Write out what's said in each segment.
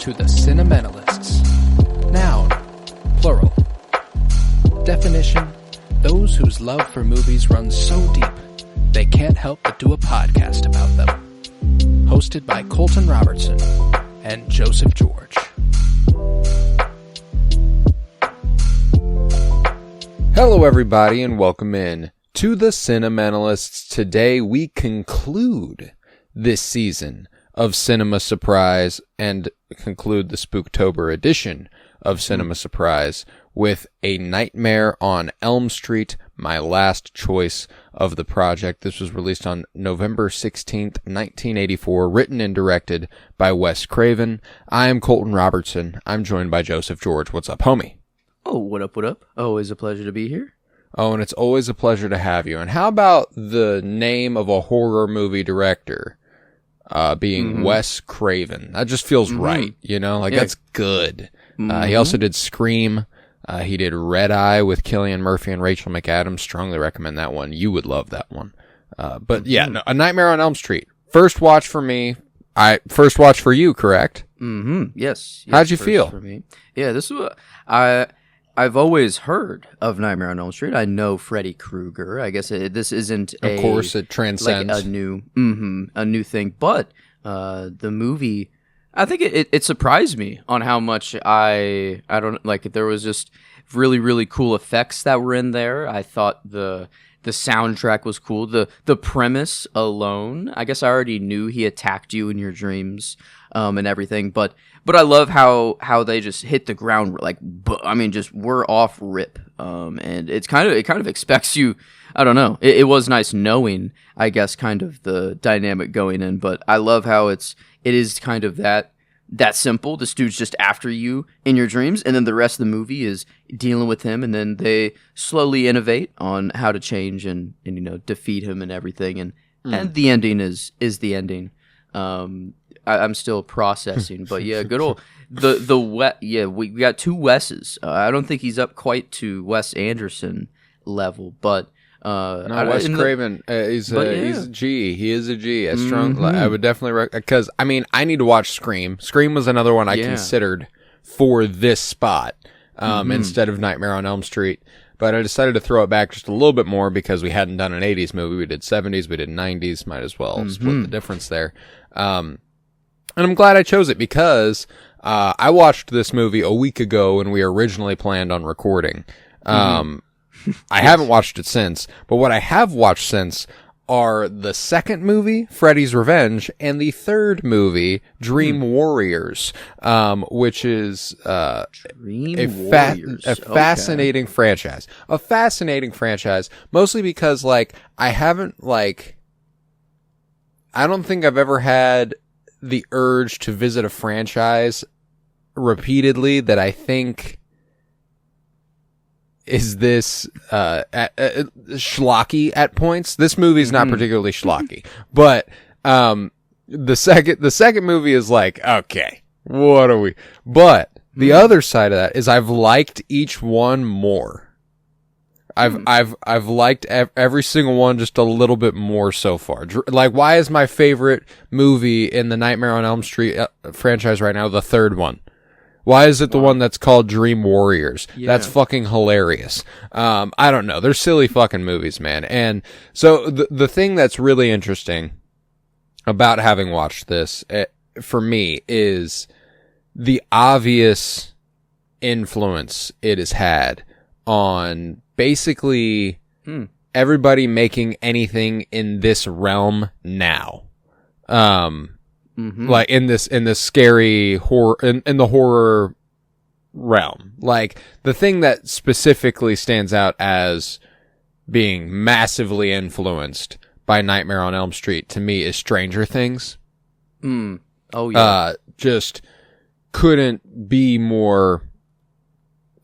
to the Cinementalists. Noun, plural. Definition, those whose love for movies runs so deep, they can't help but do a podcast about them. Hosted by Colton Robertson and Joseph George. Hello everybody and welcome in to the Cinementalists. Today we conclude this season of Cinema Surprise and conclude the Spooktober edition of Cinema Surprise with A Nightmare on Elm Street, my last choice of the project. This was released on November 16th, 1984, written and directed by Wes Craven. I am Colton Robertson. I'm joined by Joseph George. What's up, homie? Oh, what up, what up? Always a pleasure to be here. Oh, and it's always a pleasure to have you. And how about the name of a horror movie director being Wes Craven? That just feels right, you know? Like, that's good. He also did Scream. He did Red Eye with Cillian Murphy and Rachel McAdams. Strongly recommend that one. You would love that one. But yeah, no, A Nightmare on Elm Street. First watch for me. First watch for you, correct? Yes. How'd you feel? For me. Yeah, this was... I've always heard of Nightmare on Elm Street. I know Freddy Krueger. I guess this isn't Of course, it transcends. like a new thing. But the movie, I think it surprised me on how much I don't like. There was just really, really cool effects that were in there. I thought the soundtrack was cool. The premise alone, I guess I already knew he attacked you in your dreams and everything, but I love how they just hit the ground like just we're off rip, and it kind of expects you. I don't know. It was nice knowing, I guess, kind of the dynamic going in, but I love how it is kind of that simple. This dude's just after you in your dreams, and then the rest of the movie is dealing with him, and then they slowly innovate on how to change and defeat him and everything, and the ending is the ending. I'm still processing, but yeah, good old we got two Wes's. I don't think he's up quite to Wes Anderson level, but Wes Craven, he's a G. He is a G. A strong. I would definitely because I need to watch Scream. Scream was another one I considered for this spot instead of Nightmare on Elm Street. But I decided to throw it back just a little bit more because we hadn't done an 80s movie. We did 70s, we did 90s. Might as well split the difference there. And I'm glad I chose it because I watched this movie a week ago when we originally planned on recording. I haven't watched it since, but what I have watched since are the second movie, Freddy's Revenge, and the third movie, Dream Warriors, which is a fascinating franchise. A fascinating franchise, mostly because, I don't think I've ever had the urge to visit a franchise repeatedly that I think is this schlocky at points. This movie is not particularly schlocky, but the second movie is like, okay, what are we? But the other side of that is I've liked each one more. I've liked every single one just a little bit more so far. Like, why is my favorite movie in the Nightmare on Elm Street franchise right now the third one? Why is it the one that's called Dream Warriors? Yeah. That's fucking hilarious. I don't know. They're silly fucking movies, man. And so the thing that's really interesting about having watched this, for me, is the obvious influence it has had on basically everybody making anything in this realm now. Like in this scary horror, in the horror realm. Like, the thing that specifically stands out as being massively influenced by Nightmare on Elm Street to me is Stranger Things. Oh yeah. Just couldn't be more.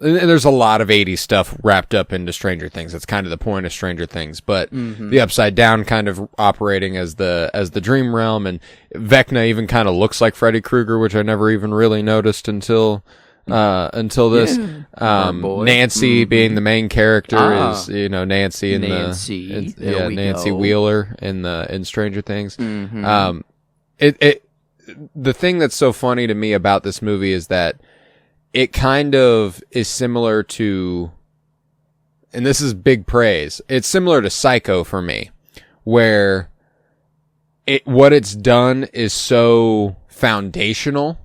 And there's a lot of 80s stuff wrapped up into Stranger Things. That's kind of the point of Stranger Things. But the Upside Down kind of operating as the dream realm, and Vecna even kind of looks like Freddy Krueger, which I never even really noticed until this. Nancy being the main character is Nancy Nancy Wheeler in Stranger Things. the thing that's so funny to me about this movie is that it kind of is similar to, and this is big praise, it's similar to Psycho for me, where what it's done is so foundational.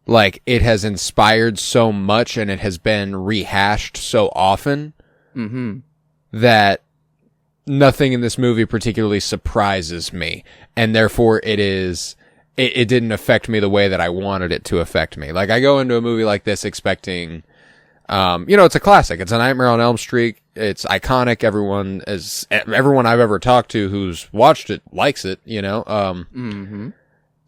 Like, it has inspired so much and it has been rehashed so often that nothing in this movie particularly surprises me. And therefore it didn't affect me the way that I wanted it to affect me. Like, I go into a movie like this expecting, it's a classic. It's a Nightmare on Elm Street. It's iconic. Everyone I've ever talked to who's watched it likes it,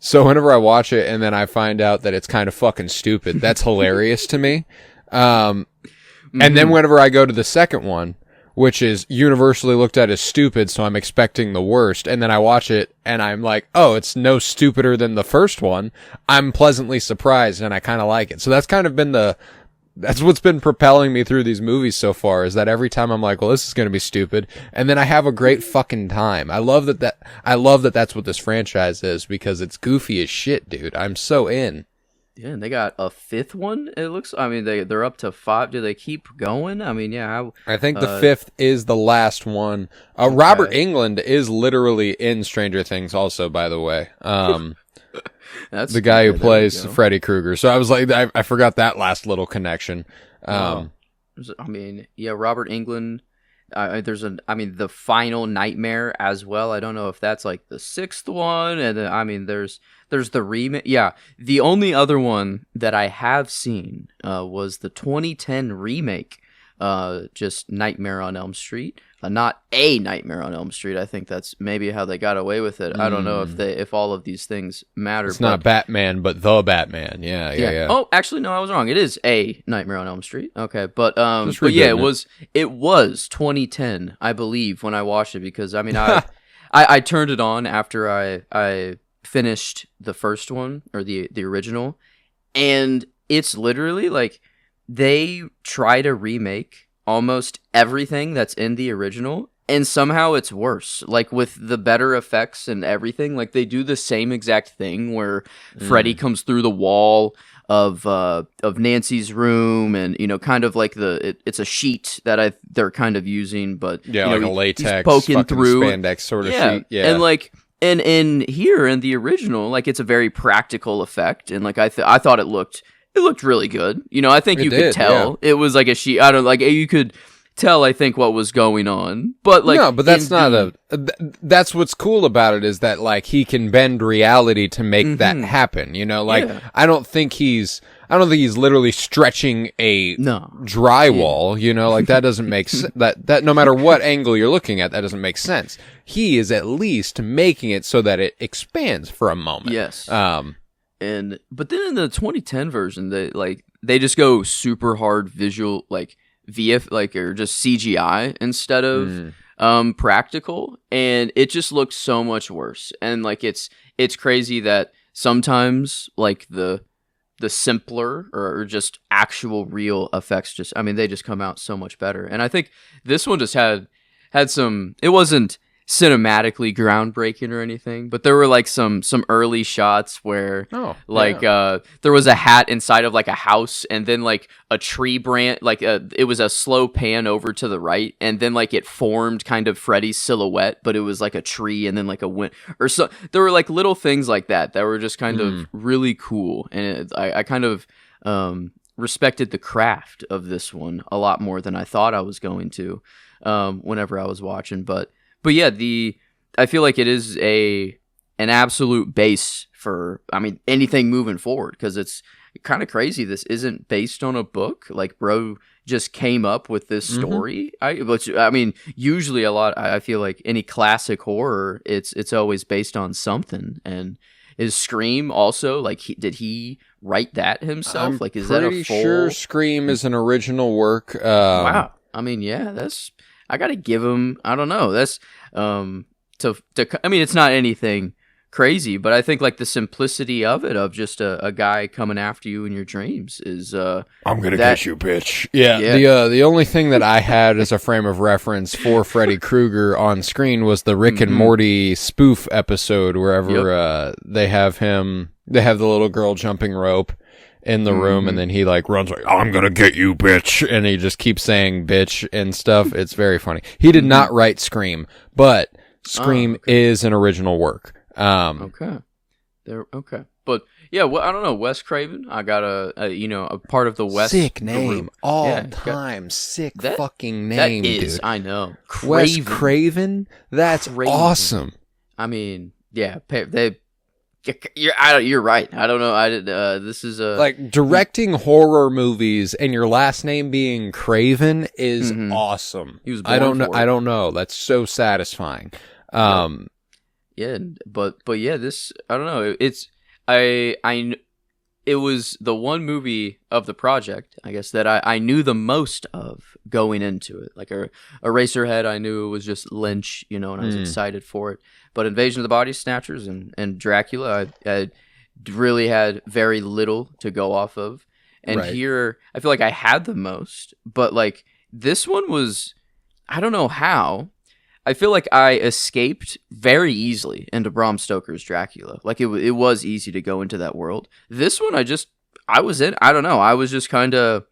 So whenever I watch it and then I find out that it's kind of fucking stupid, that's hilarious to me. And then whenever I go to the second one, which is universally looked at as stupid, so I'm expecting the worst, and then I watch it and I'm like, oh, it's no stupider than the first one, I'm pleasantly surprised and I kind of like it. So that's kind of been that's what's been propelling me through these movies so far, is that every time I'm like, well, this is going to be stupid, and then I have a great fucking time. I love that that's what this franchise is, because it's goofy as shit, dude. I'm so in. Yeah, and they got a fifth one, it looks. I mean, they're up to 5. Do they keep going? I mean, yeah. I think the 5th is the last one. Okay. Robert Englund is literally in Stranger Things also, by the way. That's the guy who plays Freddy Krueger. So I was like, I forgot that last little connection. I mean, yeah, Robert Englund. The final Nightmare as well. I don't know if that's like the 6th one. And then, I mean, there's the remake. Yeah, the only other one that I have seen was the 2010 remake. Just Nightmare on Elm Street. Not a Nightmare on Elm Street. I think that's maybe how they got away with it. I don't know if all of these things matter. It's not Batman, but the Batman. Yeah. Oh, actually, no, I was wrong. It is a Nightmare on Elm Street. Okay, but yeah, it was 2010, I believe, when I watched it, because I mean, I turned it on after I finished the first one, or the original, and it's literally like they try to remake almost everything that's in the original, and somehow it's worse, like with the better effects and everything. Like, they do the same exact thing where Freddy comes through the wall of Nancy's room, and kind of like it's a sheet that they're kind of using, but like a latex poking through spandex sort of sheet. And like, and in here in the original, like, it's a very practical effect, and like I thought it looked really good. I think you could tell it was like a sheet. I don't like, you could tell, I think, what was going on. But like, no, but that's that's what's cool about it, is that like he can bend reality to make that happen. I don't think he's literally stretching a drywall. Like, that doesn't make that no matter what angle you're looking at, that doesn't make sense. He is at least making it so that it expands for a moment. Yes. But then in the 2010 version, they just go super hard visual, like VF, or just CGI instead of practical, and it just looks so much worse. And like, it's crazy that sometimes like the simpler or just actual real effects they just come out so much better. And I think this one just had some. It wasn't cinematically groundbreaking or anything, but there were like some early shots where there was a hat inside of like a house, and then like a tree branch, like it was a slow pan over to the right, and then like it formed kind of Freddy's silhouette, but it was like a tree, and then like a wind or so. There were like little things like that were just kind of really cool, and I kind of respected the craft of this one a lot more than I thought I was going to whenever I was watching. But yeah, I feel like it is an absolute base for, anything moving forward, because it's kind of crazy. This isn't based on a book. Like, bro just came up with this story. Usually I feel like any classic horror, it's always based on something. And is Scream also, like, did he write that himself? Like, is that a full... pretty sure Scream is an original work. Wow. I gotta give him, I don't know, that's, it's not anything crazy, but I think like the simplicity of it, of just a guy coming after you in your dreams, is I'm gonna get you, bitch. Yeah. The only thing that I had as a frame of reference for Freddy Krueger on screen was the Rick and Morty spoof episode, wherever they have the little girl jumping rope in the room, and then he like runs like, I'm gonna get you, bitch, and he just keeps saying bitch and stuff. It's very funny. He did not write Scream, but Scream is an original work. Okay. But yeah, well, I don't know. Wes Craven. I got a part of the West. Sick name, all time. Sick fucking name, that is, dude. I know. Craven. Wes Craven. That's awesome. I mean, yeah, you're right. I don't know. This is like directing horror movies and your last name being Craven is awesome. He was born I don't know. for it. I don't know. That's so satisfying. Yeah, but yeah, this, I don't know. It was the one movie of the project, I guess, that I knew the most of going into it. Like Eraserhead, I knew it was just Lynch, and I was excited for it. But Invasion of the Body Snatchers and Dracula, I really had very little to go off of. And here, I feel like I had the most. But like this one was, I don't know how. I feel like I escaped very easily into Bram Stoker's Dracula. Like it was easy to go into that world. This one, I was in. I don't know. I was just kind of.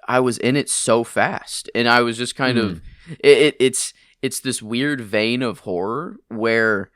I was in it so fast, and I was just kind of. It's this weird vein of horror where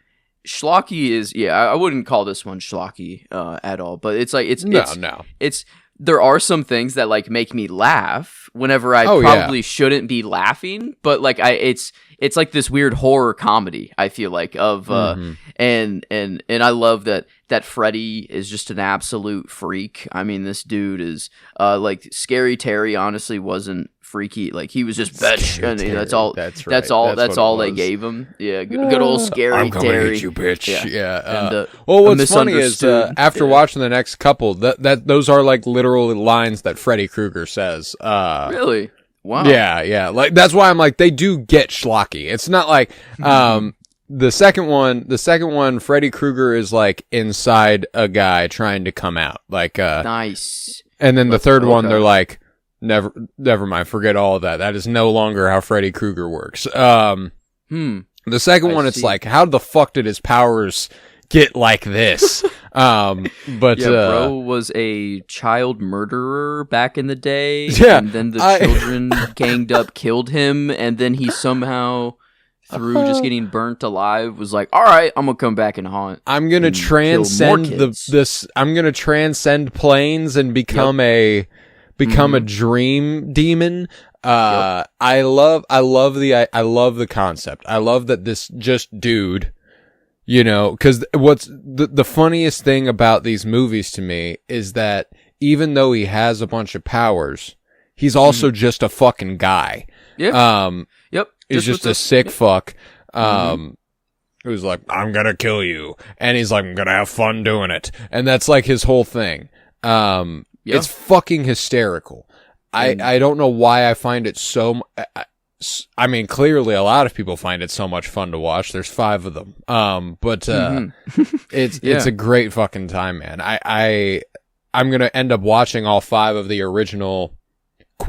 schlocky is. Yeah, I wouldn't call this one schlocky at all, but it's like it's. There are some things that like make me laugh whenever I probably shouldn't be laughing, but like it's like this weird horror comedy, I feel like, of and I love that Freddy is just an absolute freak. I mean, this dude is like Scary Terry honestly wasn't freaky, like he was just bitch, and that's all. That's all they gave him. Yeah, good old Scary Terry. I'm gonna hit you, bitch. Yeah. Well, what's funny is after watching the next couple, that those are like literal lines that Freddy Krueger says. Really? Wow. Yeah. Like that's why I'm like, they do get schlocky. It's not like the second one, Freddy Krueger is like inside a guy trying to come out. Like nice. And then the third one, they're like, never mind, forget all of that. That is no longer how Freddy Krueger works. The second one, it's like, how the fuck did his powers get like this? But bro was a child murderer back in the day. Yeah, and then the children ganged up, killed him, and then he somehow, through just getting burnt alive, was like, all right, I'm gonna come back and haunt. I'm gonna transcend I'm gonna transcend planes and become a dream demon. I love the concept. I love that this just dude, because what's the funniest thing about these movies to me is that even though he has a bunch of powers, he's also just a fucking guy. Yeah. He's just a sick fuck. Who's like, I'm gonna kill you, and he's like, I'm gonna have fun doing it, and that's like his whole thing. It's fucking hysterical. I don't know why I find it so. I mean, clearly a lot of people find it so much fun to watch. There's 5 of them. But it's a great fucking time, man. I'm gonna end up watching all 5 of the original.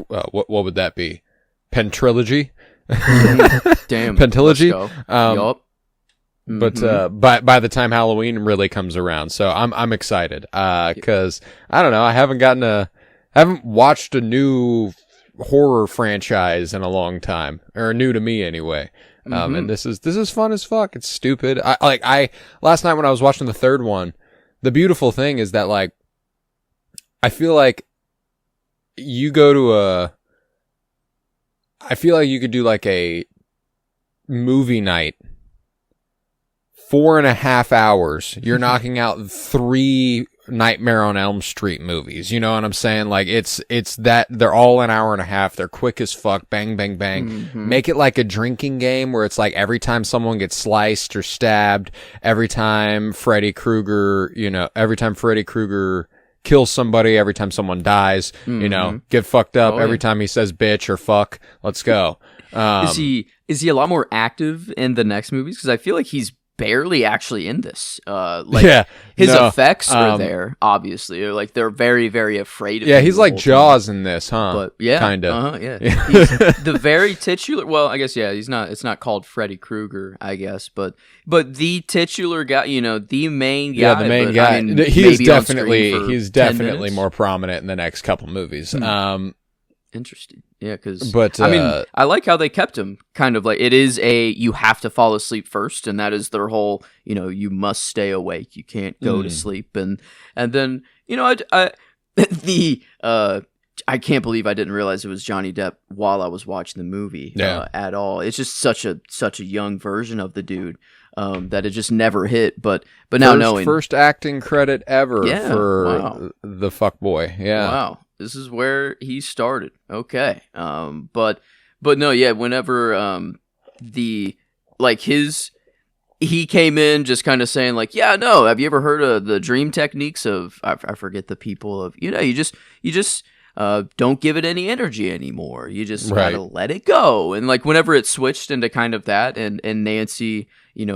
What would that be? Pentrilogy. Damn. Pentrilogy. Yup. But by the time Halloween really comes around, so I'm excited. Cause I don't know, I haven't watched a new horror franchise in a long time, or new to me anyway. And this is fun as fuck. It's stupid. I last night when I was watching the third one, the beautiful thing is that like, I feel like you could do like a movie night, 4.5 hours. You're knocking out 3 Nightmare on Elm Street movies. You know what I'm saying? Like it's that they're all an hour and a half. They're quick as fuck. Bang, bang, bang. Make it like a drinking game where it's like every time someone gets sliced or stabbed, every time Freddy Krueger kills somebody, every time someone dies, get fucked up every time he says bitch or fuck. Let's go. Is he a lot more active in the next movies? Because I feel like he's barely actually in this. His effects are there, obviously. Like they're very, very afraid of him. Yeah, he's like Jaws in this, huh? But yeah, kind of. Yeah. He's the very titular. Well, I guess he's not. It's not called Freddy Krueger, I guess, but the titular guy, the main guy. Yeah, the main guy. I mean, he's definitely more prominent in the next couple movies. Interesting. Yeah, because I like how they kept him kind of like it is you have to fall asleep first, and that is their whole you must stay awake, you can't go to sleep, and then I can't believe I didn't realize it was Johnny Depp while I was watching the movie at all. It's just such a young version of the dude that it just never hit. But now knowing first acting credit ever for the fuckboy. Yeah. Wow. This is where he started. Okay. But no, yeah, whenever he came in just kind of saying like, yeah, no, have you ever heard of the dream techniques of I forget the people of you just don't give it any energy anymore. You just gotta let it go. And like whenever it switched into kind of that and Nancy,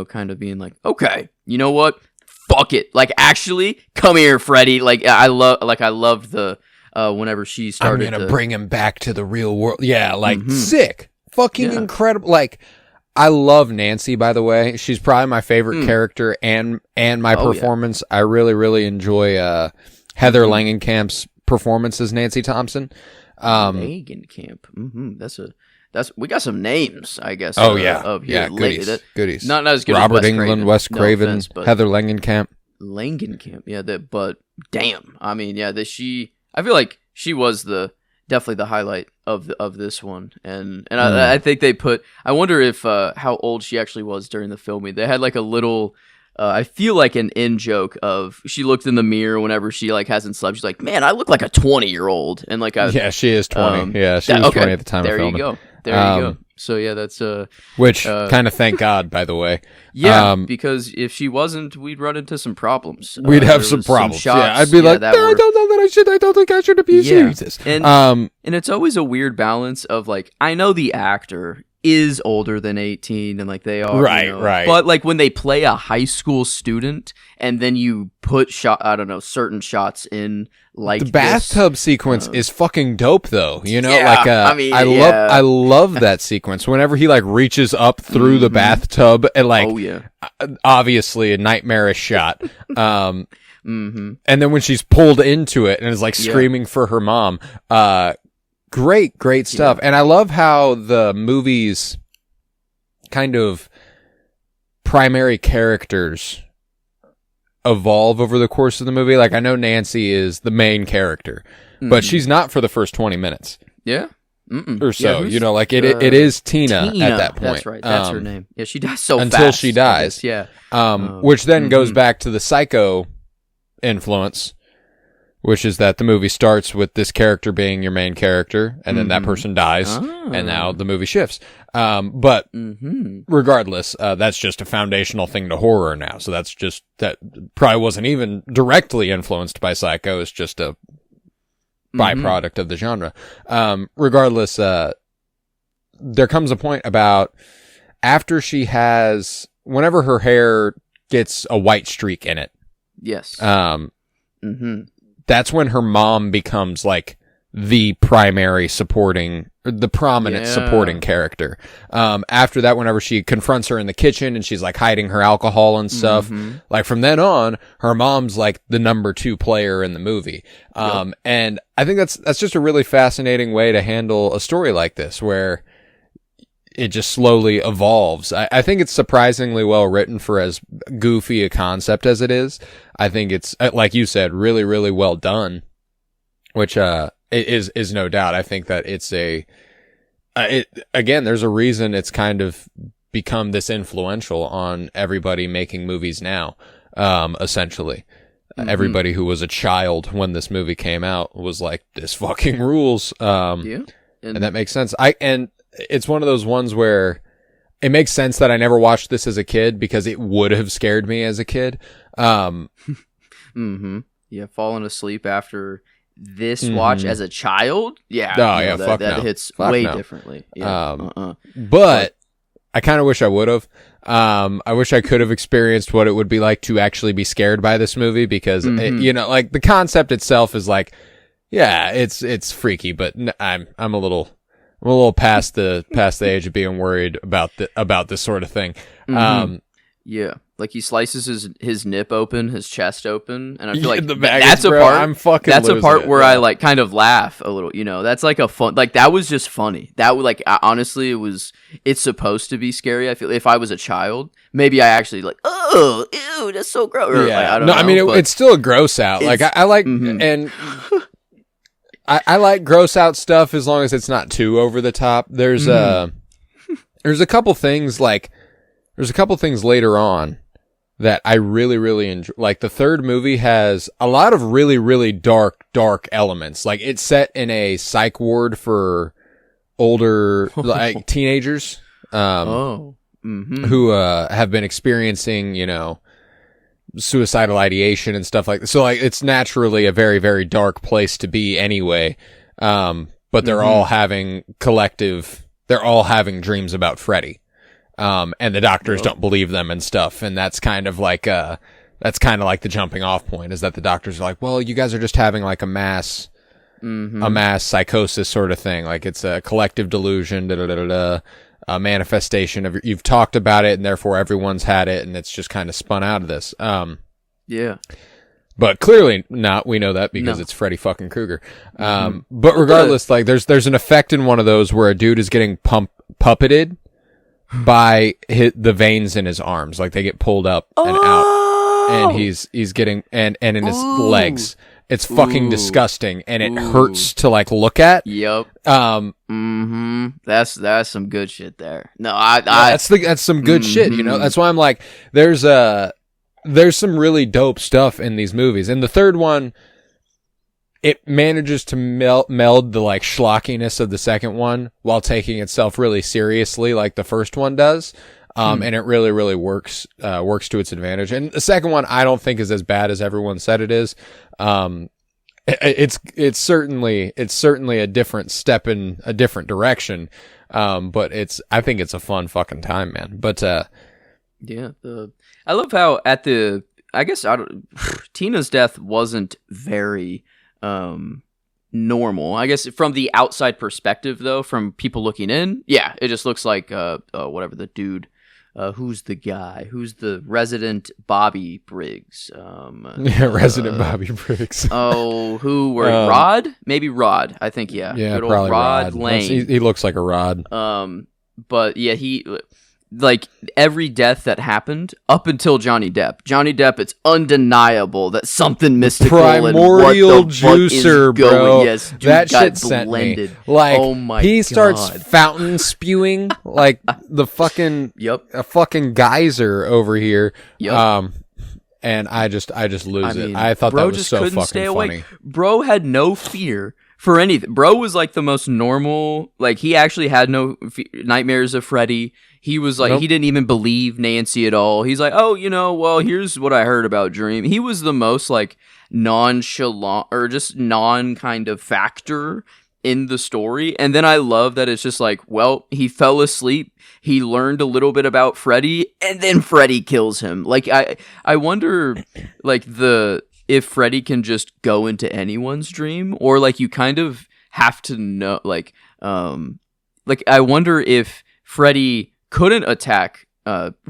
kind of being like, okay, you know what? Fuck it. Like actually, come here, Freddy. Like I loved the whenever she started I'm gonna bring him back to the real world. Yeah, like sick. Fucking incredible. Like I love Nancy, by the way. She's probably my favorite character and my performance. Yeah. I really, really enjoy Heather Langenkamp's performance as Nancy Thompson. Langenkamp. We got some names, I guess. Oh yeah. Goodies. Not as good Robert as Wes Englund, Craven. Wes Craven, Heather Langenkamp. Langenkamp. Yeah, but damn. I mean, yeah, I feel like she was definitely the highlight of this one, and I think they I wonder if how old she actually was during the filming. They had like a little, I feel like an in joke of she looked in the mirror whenever she like hasn't slept. She's like, man, I look like a 20-year-old, and like she is 20. She was 20 at the time of filming. There you go. So yeah, that's which kind of thank God, by the way. Yeah, because if she wasn't, we'd run into some problems. We'd have some problems. I'd be like, I don't know that I should. I don't think I should abuse Jesus. And it's always a weird balance of like, I know the actor is older than 18 and like they are right, but like when they play a high school student and then you put certain shots in like the bathtub sequence is fucking dope though, I love that sequence whenever he like reaches up through the bathtub and like obviously a nightmarish shot and then when she's pulled into it and is like screaming for her mom, Great stuff. And I love how the movie's kind of primary characters evolve over the course of the movie. Like, I know Nancy is the main character, but she's not for the first 20 minutes. Yeah. Or so. It is Tina at that point. That's right. That's her name. Yeah, she dies so fast. Until she dies. Yeah. Which then goes back to the Psycho influence, which is that the movie starts with this character being your main character, and then that person dies, and now the movie shifts. But regardless, that's just a foundational thing to horror now. So that probably wasn't even directly influenced by Psycho. It's just a byproduct of the genre. Regardless, there comes a point about after whenever her hair gets a white streak in it. Yes. That's when her mom becomes like the primary supporting character. After that, whenever she confronts her in the kitchen and she's like hiding her alcohol and stuff, like from then on, her mom's like the number 2 player in the movie. And I think that's just a really fascinating way to handle a story like this, where it just slowly evolves. I think it's surprisingly well written for as goofy a concept as it is. I think it's, like you said, really, really well done, which is no doubt. I think that it's again, there's a reason it's kind of become this influential on everybody making movies now, essentially. Everybody who was a child when this movie came out was like, this fucking rules. And that makes sense. It's one of those ones where it makes sense that I never watched this as a kid because it would have scared me as a kid. Yeah, falling asleep after this watch as a child. Yeah. That hits way differently. Yeah. But I kind of wish I would have. I wish I could have experienced what it would be like to actually be scared by this movie, because like the concept itself is like, yeah, it's freaky, but I'm a little past the age of being worried about this sort of thing. Yeah, like he slices his nip open, his chest open, and I feel like that's a part. That's a part where I like kind of laugh a little. That's like a fun. Like that was just funny. That would like honestly, it's supposed to be scary. I feel if I was a child, maybe I actually like, oh, ew, that's so gross. Or, yeah, like, I don't know. I mean it's still a gross out. Like I like and. I like gross out stuff as long as it's not too over the top. There's a couple things later on that I really, really enjoy. Like the third movie has a lot of really, really dark elements. Like it's set in a psych ward for older like teenagers who have been experiencing, suicidal ideation and stuff like that. So like it's naturally a very, very dark place to be anyway. But they're all having dreams about Freddy. And the doctors don't believe them and stuff. And that's kind of like the jumping off point, is that the doctors are like, well, you guys are just having like a mass psychosis sort of thing. Like it's a collective delusion, a manifestation of you've talked about it, and therefore everyone's had it, and it's just kind of spun out of this. Yeah. But clearly not. We know that because it's Freddy fucking Krueger. But regardless, like there's an effect in one of those where a dude is getting puppeted by the veins in his arms. Like they get pulled up and out, and he's getting and in his legs. It's fucking disgusting, and it hurts to like look at. Yep. That's some good shit there. No, that's some good shit. That's why I'm like, there's some really dope stuff in these movies. In the third one, it manages to meld the like schlockiness of the second one while taking itself really seriously, like the first one does. And it really, really works to its advantage. And the second one, I don't think is as bad as everyone said it is. It's certainly a different step in a different direction. But I think it's a fun fucking time, man. But, yeah, I love how Tina's death wasn't very, normal. I guess from the outside perspective, though, from people looking in, yeah, it just looks like, whatever the dude, who's the guy? Who's the resident Bobby Briggs? Resident Bobby Briggs. Rod? Maybe Rod. I think, yeah. Yeah, probably Rod Lane. He looks like a Rod. But yeah, he... Like, every death that happened up until Johnny Depp, it's undeniable that something mystical primordial and what the juicer, fuck is going. bro. Yes, dude, that got shit sent blended. me. Like, oh my he God. starts fountain spewing like the fucking a fucking geyser over here. Yep. And I just lose it. I thought that was so fucking funny. Bro had no fear for anything. Bro was like the most normal. Like, he actually had no nightmares of Freddy. He was like, He didn't even believe Nancy at all. He's like, oh, well, here's what I heard about Dream. He was the most like nonchalant or just non kind of factor in the story. And then I love that it's just like, well, he fell asleep. He learned a little bit about Freddy, and then Freddy kills him. Like, I wonder, like, if Freddy can just go into anyone's dream, or like you kind of have to know, like I wonder if Freddy couldn't attack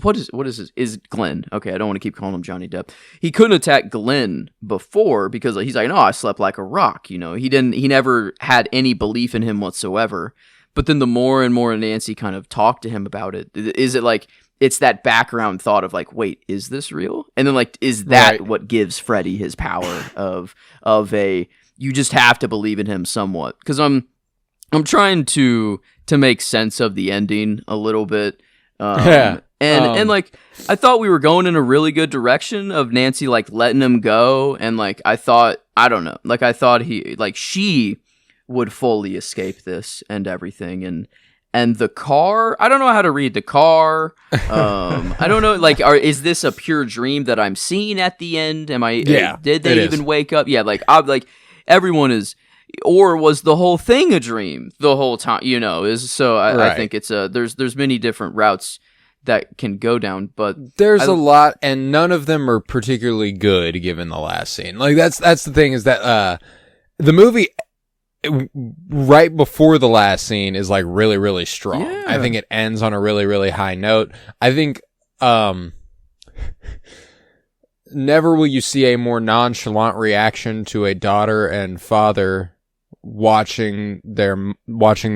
what is this? Is Glenn. Okay, I don't want to keep calling him Johnny Depp. He couldn't attack Glenn before because he's like, no, I slept like a rock. He never had any belief in him whatsoever. But then the more and more Nancy kind of talked to him about it, is it like it's that background thought of like, wait, is this real? And then like, is that what gives Freddy his power of you just have to believe in him somewhat? Because I'm trying to make sense of the ending a little bit. And like, I thought we were going in a really good direction of Nancy like letting him go, and like I thought she would fully escape this and everything, and the car, I don't know how to read the car. I don't know, like, is this a pure dream that I'm seeing at the end? Did they even wake up? Yeah, like everyone is. Or was the whole thing a dream the whole time? I think it's there's many different routes that can go down, but there's a lot, and none of them are particularly good given the last scene. Like that's the thing, is that the movie right before the last scene is like really, really strong. Yeah. I think it ends on a really, really high note. I think never will you see a more nonchalant reaction to a daughter and father watching the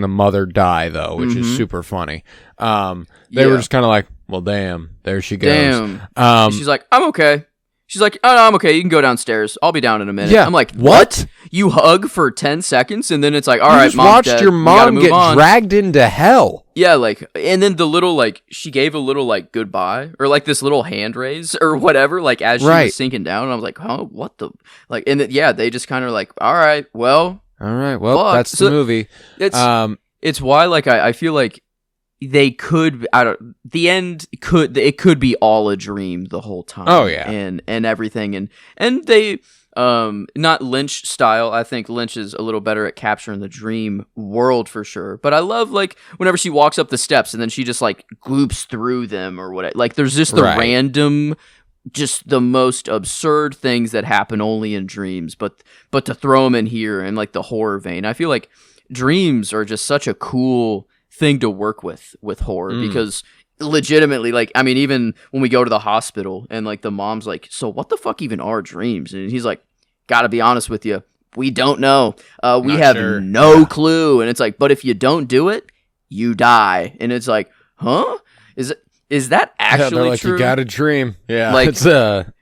mother die, though, which is super funny. They were just kind of like, well, damn, there she goes. Damn. She's like, I'm okay. She's like, oh, no, I'm okay. You can go downstairs. I'll be down in a minute. Yeah. I'm like, what? You hug for 10 seconds, and then it's like, all right, Mom's watched dead. Your mom get dragged into hell. Yeah, like, and then the little, like, she gave a little, like, goodbye, or, like, this little hand raise, or whatever, like, as she was sinking down, and I was like, oh, what the, like, and then, yeah, they just kind of like, all right, well, that's the movie. It's why, like, I feel like they could, the end could be all a dream the whole time. Oh yeah, and everything, and they not Lynch style. I think Lynch is a little better at capturing the dream world for sure. But I love, like, whenever she walks up the steps and then she just like gloops through them or whatever. Like there's just the random, just the most absurd things that happen only in dreams. But to throw them in here and like the horror vein, I feel like dreams are just such a cool thing to work with horror, because legitimately, like, I mean, even when we go to the hospital and like the mom's like, so what the fuck even are dreams? And he's like, gotta be honest with you, we don't know. We have no clue. And it's like, but if you don't do it, you die. And it's like, huh? Is that actually like, true? You got a dream. Yeah. Like, it's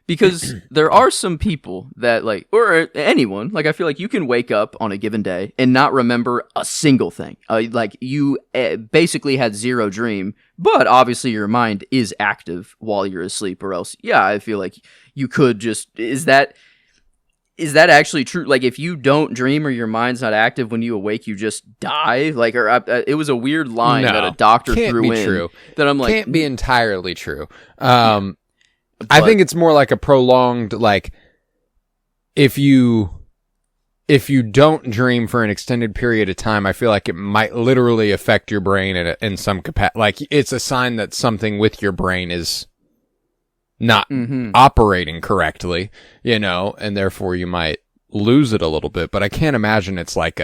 because there are some people that, like, or anyone, like, I feel like you can wake up on a given day and not remember a single thing. Like, you basically had zero dream, but obviously your mind is active while you're asleep, or else, yeah, I feel like you could just, is that actually true? Like, if you don't dream or your mind's not active when you awake, you just die? Like, or it was a weird line that a doctor threw in. True. That I'm like, can't be entirely true. I think it's more like a prolonged, like, if you don't dream for an extended period of time, I feel like it might literally affect your brain in some capacity. Like, it's a sign that something with your brain is not operating correctly, you know, and therefore you might lose it a little bit. But I can't imagine it's like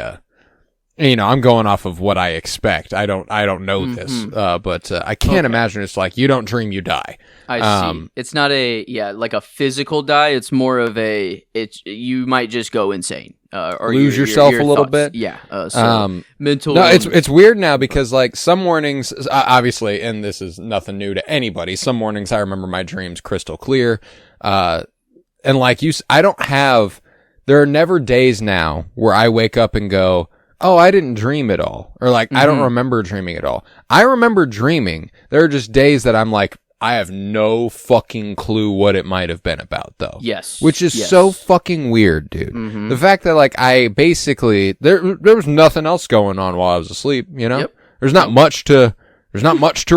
I'm going off of what I expect. I don't know this, but I can't imagine it's like, you don't dream, you die. I see. It's not like a physical die. It's more of you might just go insane. Or lose yourself a little bit. Yeah. Mental. No, it's weird now, because like some mornings, obviously, and this is nothing new to anybody. Some mornings I remember my dreams crystal clear. And like there are never days now where I wake up and go, oh, I didn't dream at all. Or like, I don't remember dreaming at all. I remember dreaming. There are just days that I'm like, I have no fucking clue what it might have been about, though. Yes. Which is so fucking weird, dude. The fact that, like, I basically, there was nothing else going on while I was asleep, you know? Yep. There's not much to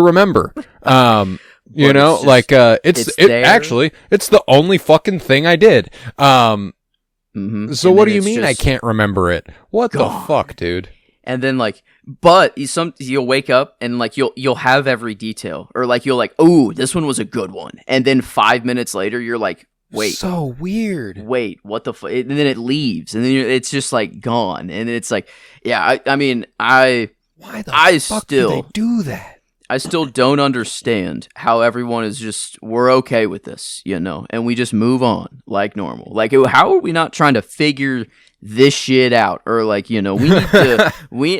remember. You know, just, like, actually, it's the only fucking thing I did. So what do you mean I can't remember it? What the fuck, dude? And then, like, but you'll wake up and like you'll have every detail, or like you'll like, oh, this one was a good one, and then 5 minutes later you're like, wait, so weird. Wait, what the fuck? And then it leaves, and then it's just like gone, and it's like, yeah, I mean, why the fuck do they do that? I still don't understand how everyone is just, we're okay with this, you know, and we just move on like normal. Like, how are we not trying to figure this shit out? Or like, you know, we need to,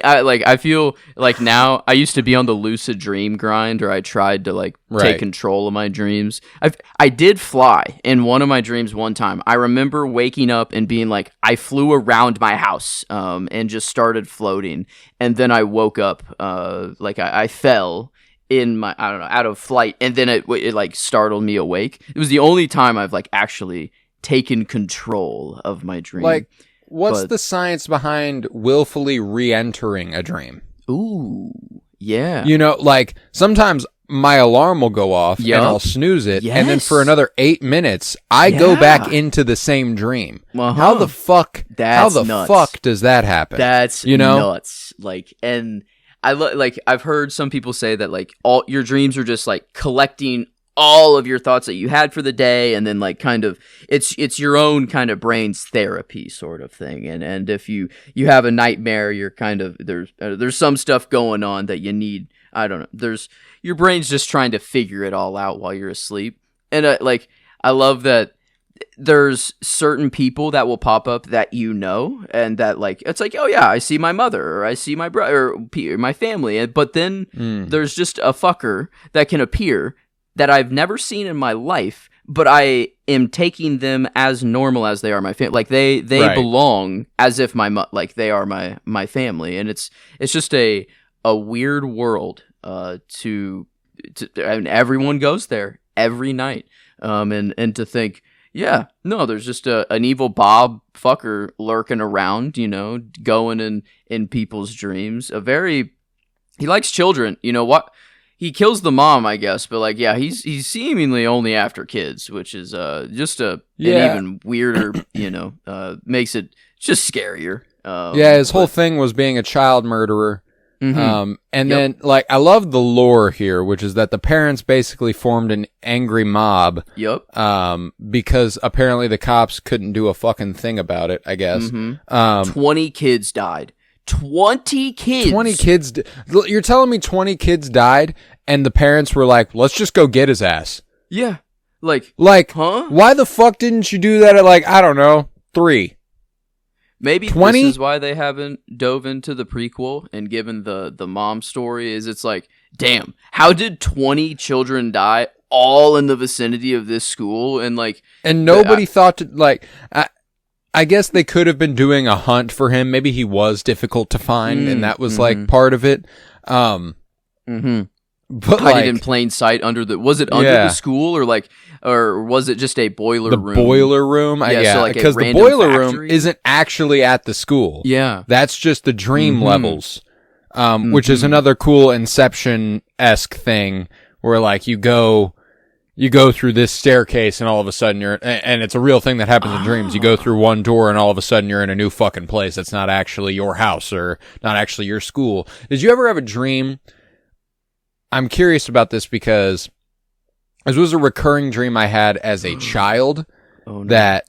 I feel like now, I used to be on the lucid dream grind, or I tried to like take control of my dreams. I did fly in one of my dreams one time. I remember waking up and being like, I flew around my house, and just started floating. And then I woke up, like I fell in my, I don't know, out of flight, and then it like startled me awake. It was the only time I've like actually taken control of my dream. Like, what's the science behind willfully re-entering a dream? Ooh, yeah. You know, like, sometimes my alarm will go off and I'll snooze it, and then for another 8 minutes, I go back into the same dream. How the fuck? That's nuts. Fuck does that happen? That's nuts. Like, and like I've heard some people say that like all your dreams are just like collecting all of your thoughts that you had for the day, and then like kind of it's your own kind of brain's therapy sort of thing. And if you have a nightmare, you're kind of there's some stuff going on that you need. I don't know. There's your brain's just trying to figure it all out while you're asleep. And like I love that there's certain people that will pop up that and that like it's like, oh yeah, I see my mother or I see my brother or my family, but then there's just a fucker that can appear that I've never seen in my life, but I am taking them as normal as they are my family. Like they right. belong as if like they are my family, and it's just a weird world to and everyone goes there every night, and to think, yeah, no, there's just an evil Bob fucker lurking around, going in people's dreams. He likes children, what. He kills the mom, I guess, but like, yeah, he's seemingly only after kids, which is just an even weirder, makes it just scarier. His whole thing was being a child murderer. Mm-hmm. And then like, I love the lore here, which is that the parents basically formed an angry mob. Yep. Because apparently the cops couldn't do a fucking thing about it, I guess. Mm-hmm. 20 kids died. 20 kids. 20 kids. You're telling me 20 kids died and the parents were like, let's just go get his ass. Yeah. Like, huh? Why the fuck didn't you do that at like, I don't know, 3? Maybe 20? This is why they haven't dove into the prequel and given the mom story. Is it's like, damn, how did 20 children die all in the vicinity of this school? And like, and nobody thought to like, I guess they could have been doing a hunt for him. Maybe he was difficult to find, and that was like part of it. But hide in plain sight under the school, or was it just a boiler room? The boiler room, because the boiler room isn't actually at the school. Yeah, that's just the dream levels, which is another cool Inception-esque thing where like you go through this staircase and all of a sudden and it's a real thing that happens in dreams. You go through one door and all of a sudden you're in a new fucking place that's not actually your house or not actually your school. Did you ever have a dream? I'm curious about this because this was a recurring dream I had as a child that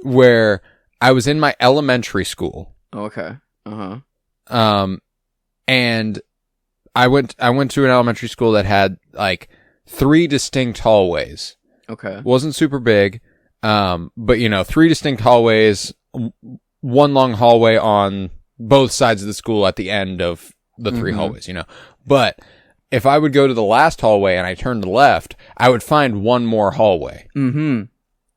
where I was in my elementary school. Okay. Uh-huh. And I went to an elementary school that had like 3 distinct hallways. Okay. Wasn't super big, but 3 distinct hallways, one long hallway on both sides of the school at the end of the 3 hallways, But if I would go to the last hallway and I turned left, I would find one more hallway. Mm-hmm.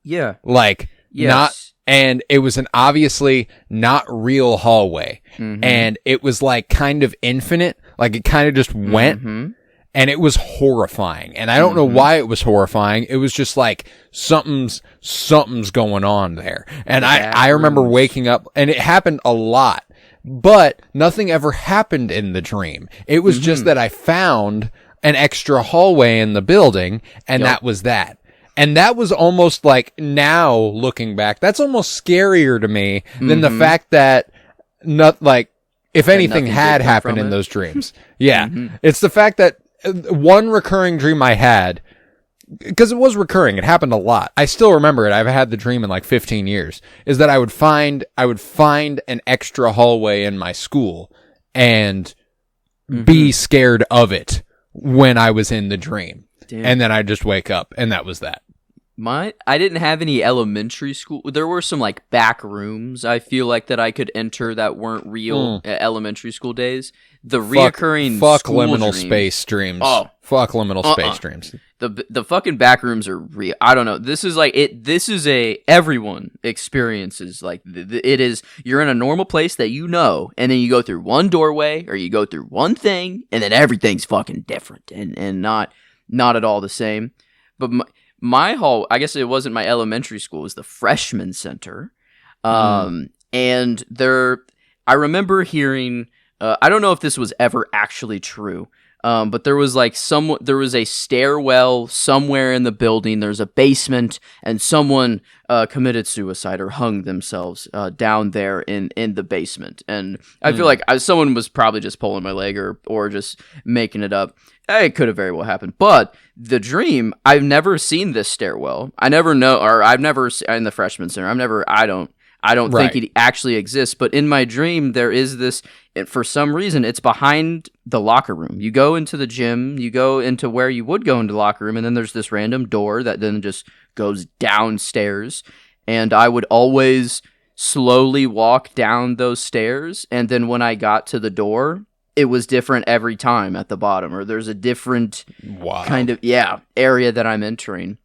Yeah. Like, yes. And it was an obviously not real hallway. Mm-hmm. And it was like kind of infinite. Like it kind of just went and it was horrifying. And I don't know why it was horrifying. It was just like something's going on there. And I remember waking up and it happened a lot, but nothing ever happened in the dream. It was just that I found an extra hallway in the building and that was that. And that was almost like, now looking back, that's almost scarier to me than the fact that if anything had happened in those dreams. Yeah. It's the fact that one recurring dream I had, because it was recurring, it happened a lot. I still remember it. I've had the dream in like 15 years, is that I would find an extra hallway in my school and be scared of it when I was in the dream. Damn. And then I'd just wake up and that was that. I didn't have any elementary school. There were some like back rooms I feel like that I could enter that weren't real elementary school days. The reoccurring fuck school liminal dreams, space dreams. Oh, fuck liminal space dreams. The fucking back rooms are real. I don't know. This is like it. This is everyone experiences like it is. You're in a normal place that and then you go through one doorway or you go through one thing, and then everything's fucking different and not at all the same. But my hall, I guess it wasn't my elementary school, it was the freshman center. And I remember hearing, I don't know if this was ever actually true, But there was like there was a stairwell somewhere in the building. There's a basement, and someone committed suicide or hung themselves down there in the basement. And I feel like someone was probably just pulling my leg or just making it up. It could have very well happened. But the dream, I've never seen this stairwell. I've never in the freshman center. I don't think it actually exists, but in my dream, there is this, for some reason, it's behind the locker room. You go into the gym, you go into where you would go into the locker room, and then there's this random door that then just goes downstairs, and I would always slowly walk down those stairs, and then when I got to the door, it was different every time at the bottom, or there's a different kind of, area that I'm entering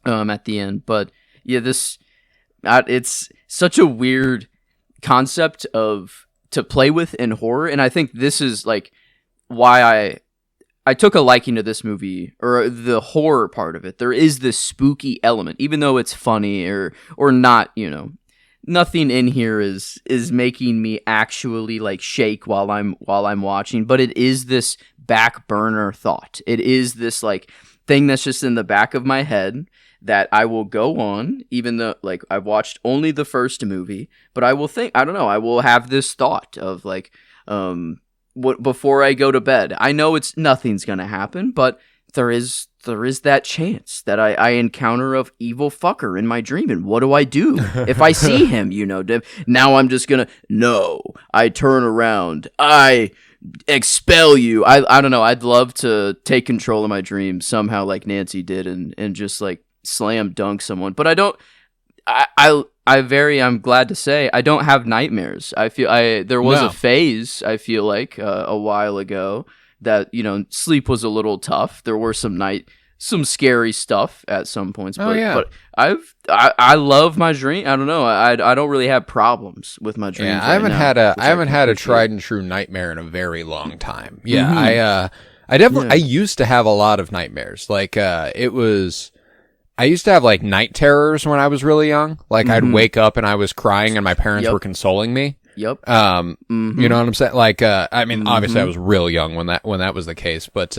at the end. But yeah, it's such a weird concept to play with in horror, and I think this is like why I took a liking to this movie, or the horror part of it. There is this spooky element, even though it's funny or not. Nothing in here is making me actually like shake while I'm watching, but it is this back burner thought. It is this like thing that's just in the back of my head that I will go on, even though like I've watched only the first movie, but I will have this thought of like, what before I go to bed. I know nothing's gonna happen, but there is that chance that I encounter a evil fucker in my dream, and what do I do if I see him? Now I'm just gonna I turn around, I expel you. I don't know. I'd love to take control of my dreams somehow, like Nancy did, and just like slam dunk someone. But I don't. I'm glad to say I don't have nightmares. I feel there was a phase, I feel like a while ago, that sleep was a little tough. There were some scary stuff at some points, but I love my dream. I don't know. I don't really have problems with my dreams. Yeah, I haven't had a tried and true nightmare in a very long time. Yeah, I used to have a lot of nightmares. Like I used to have like night terrors when I was really young. Like I'd wake up and I was crying and my parents were consoling me. Yep. You know what I'm saying? Like, I mean, obviously I was real young when that was the case, but,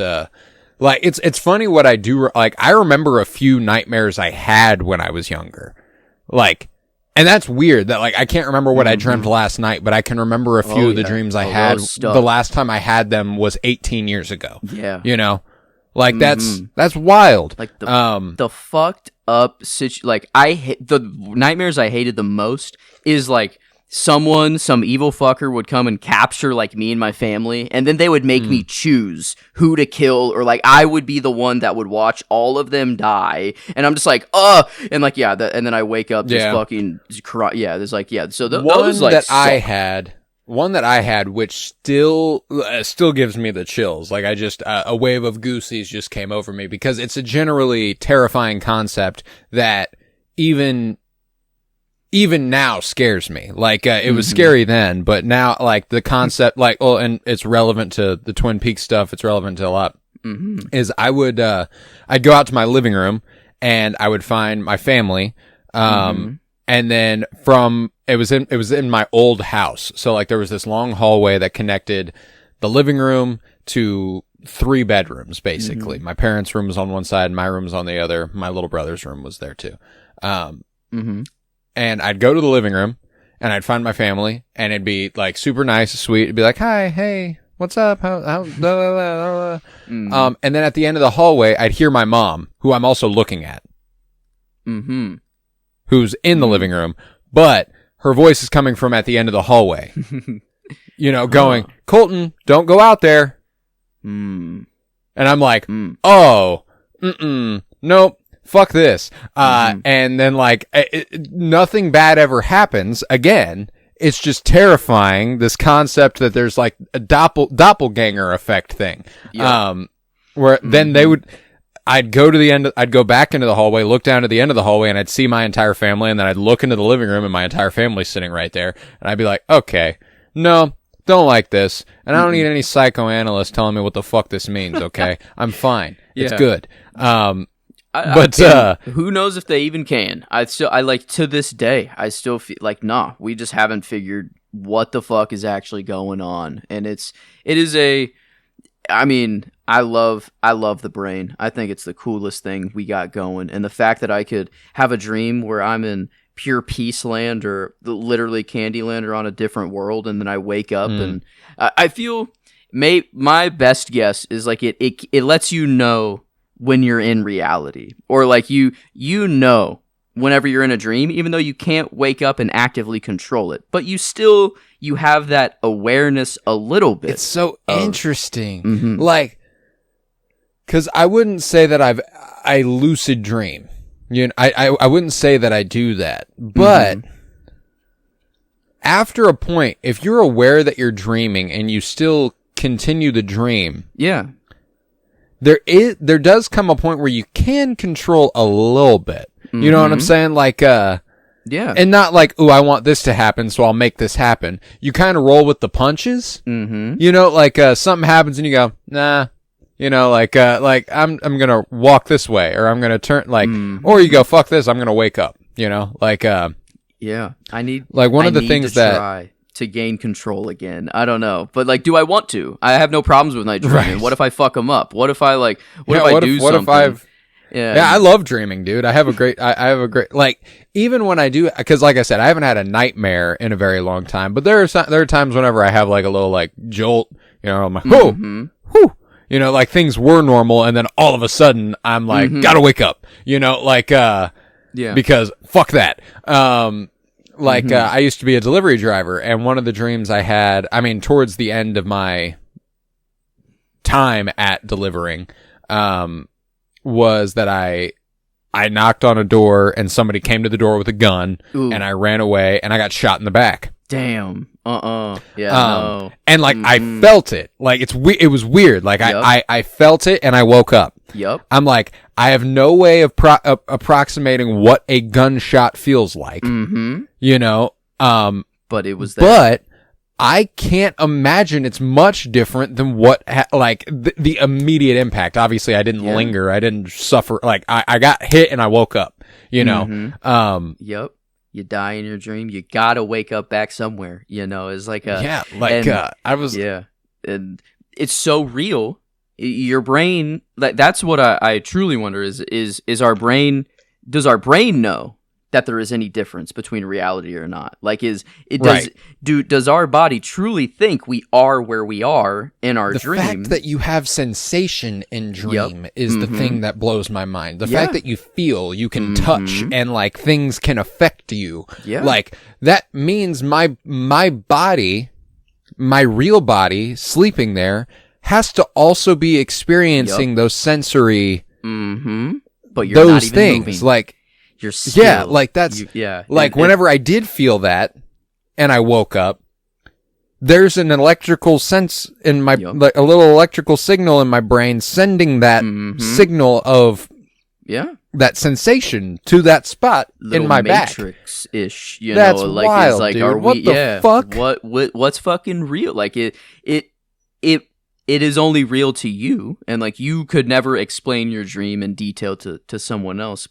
like, it's funny what I do. Like, I remember a few nightmares I had when I was younger. Like, and that's weird that, like, I can't remember what I dreamt last night, but I can remember a few of the dreams I had. The last time I had them was 18 years ago. Yeah. Like, that's wild. Like, the fucked up like, the nightmares I hated the most is, like, some evil fucker would come and capture like me and my family, and then they would make me choose who to kill, or like I would be the one that would watch all of them die, and I'm just like, and like and then I wake up just fucking cry. Yeah, there's like so those like one that I had, which still gives me the chills. Like I just a wave of goosies just came over me, because it's a generally terrifying concept that even now scares me. Like, it was scary then, but now, like, the concept, like, and it's relevant to the Twin Peaks stuff, it's relevant to a lot, is I'd go out to my living room, and I would find my family, and then it was in my old house, so, like, there was this long hallway that connected the living room to 3 bedrooms, basically. My parents' room was on one side, my room was on the other, my little brother's room was there, too. And I'd go to the living room, and I'd find my family, and it'd be like super nice, sweet. It'd be like, "Hi, hey, what's up? How blah, blah, blah." And then at the end of the hallway, I'd hear my mom, who I'm also looking at, who's in the living room, but her voice is coming from at the end of the hallway. Going, "Colton, don't go out there." And I'm like, "Oh, nope. Fuck this." And then like nothing bad ever happens again. It's just terrifying, this concept that there's like a doppelganger effect thing. Where then I'd go back into the hallway, look down to the end of the hallway, and I'd see my entire family, and then I'd look into the living room and my entire family's sitting right there, and I'd be like, "Okay, no, don't like this, and I don't need any psychoanalyst telling me what the fuck this means, okay? I'm fine. It's good." Who knows if they even can? I like, to this day, I still feel like, we just haven't figured what the fuck is actually going on. And it is I mean, I love the brain. I think it's the coolest thing we got going. And the fact that I could have a dream where I'm in pure peace land or literally Candyland or on a different world, and then I wake up and I feel my best guess is like it lets you know when you're in reality, or like you know whenever you're in a dream, even though you can't wake up and actively control it, but you have that awareness a little bit. It's so interesting. Like, because I wouldn't say that I lucid dream. You know, I wouldn't say that I do that. But after a point, if you're aware that you're dreaming and you still continue the dream, there does come a point where you can control a little bit. You know what I'm saying? Like, and not like, ooh, I want this to happen, so I'll make this happen. You kind of roll with the punches. You know, like something happens and you go, nah. You know, like I'm gonna walk this way, or I'm gonna turn, like, or you go, fuck this, I'm gonna wake up. You know, like I need like one of the things that try to gain control again. I don't know, but like, do I want to? I have no problems with night dreaming. Right. What if I fuck them up? What if I like? What if I? I love dreaming, dude. I have a great, like, even when I do, because like I said, I haven't had a nightmare in a very long time, but there are times whenever I have like a little like jolt, you know, I'm like, whoo, you know, like things were normal, and then all of a sudden I'm like, gotta wake up, you know, like, because fuck that. I used to be a delivery driver, and one of the dreams I had, I mean, towards the end of my time at delivering, was that I knocked on a door and somebody came to the door with a gun. Ooh. And I ran away and I got shot in the back. Damn. Yeah. No. And like I felt it. Like it was weird. Like I felt it and I woke up. Yep. I'm like, I have no way of approximating what a gunshot feels like. You know. But it was there. But I can't imagine it's much different than what, the immediate impact. Obviously, I didn't linger. I didn't suffer. Like, I got hit and I woke up, you know? Yep. You die in your dream. You gotta wake up back somewhere, you know? It's like and it's so real. Your brain, that's what I truly wonder is our brain, does our brain know that there is any difference between reality or not? Like, does our body truly think we are where we are in our dream? The fact that you have sensation in dream is the thing that blows my mind. The fact that you feel, you can touch, and like things can affect you. Like that means my body, my real body sleeping there has to also be experiencing those sensory, but you're those not even things moving. like. You're still, like that's like whenever I did feel that and I woke up, there's an electrical sense in my like a little electrical signal in my brain sending that signal of that sensation to that spot little in my Matrix-ish, back. That's like wild, it's like, dude. Are what we, the fuck? What's fucking real? Like it is only real to you, and like you could never explain your dream in detail to someone else,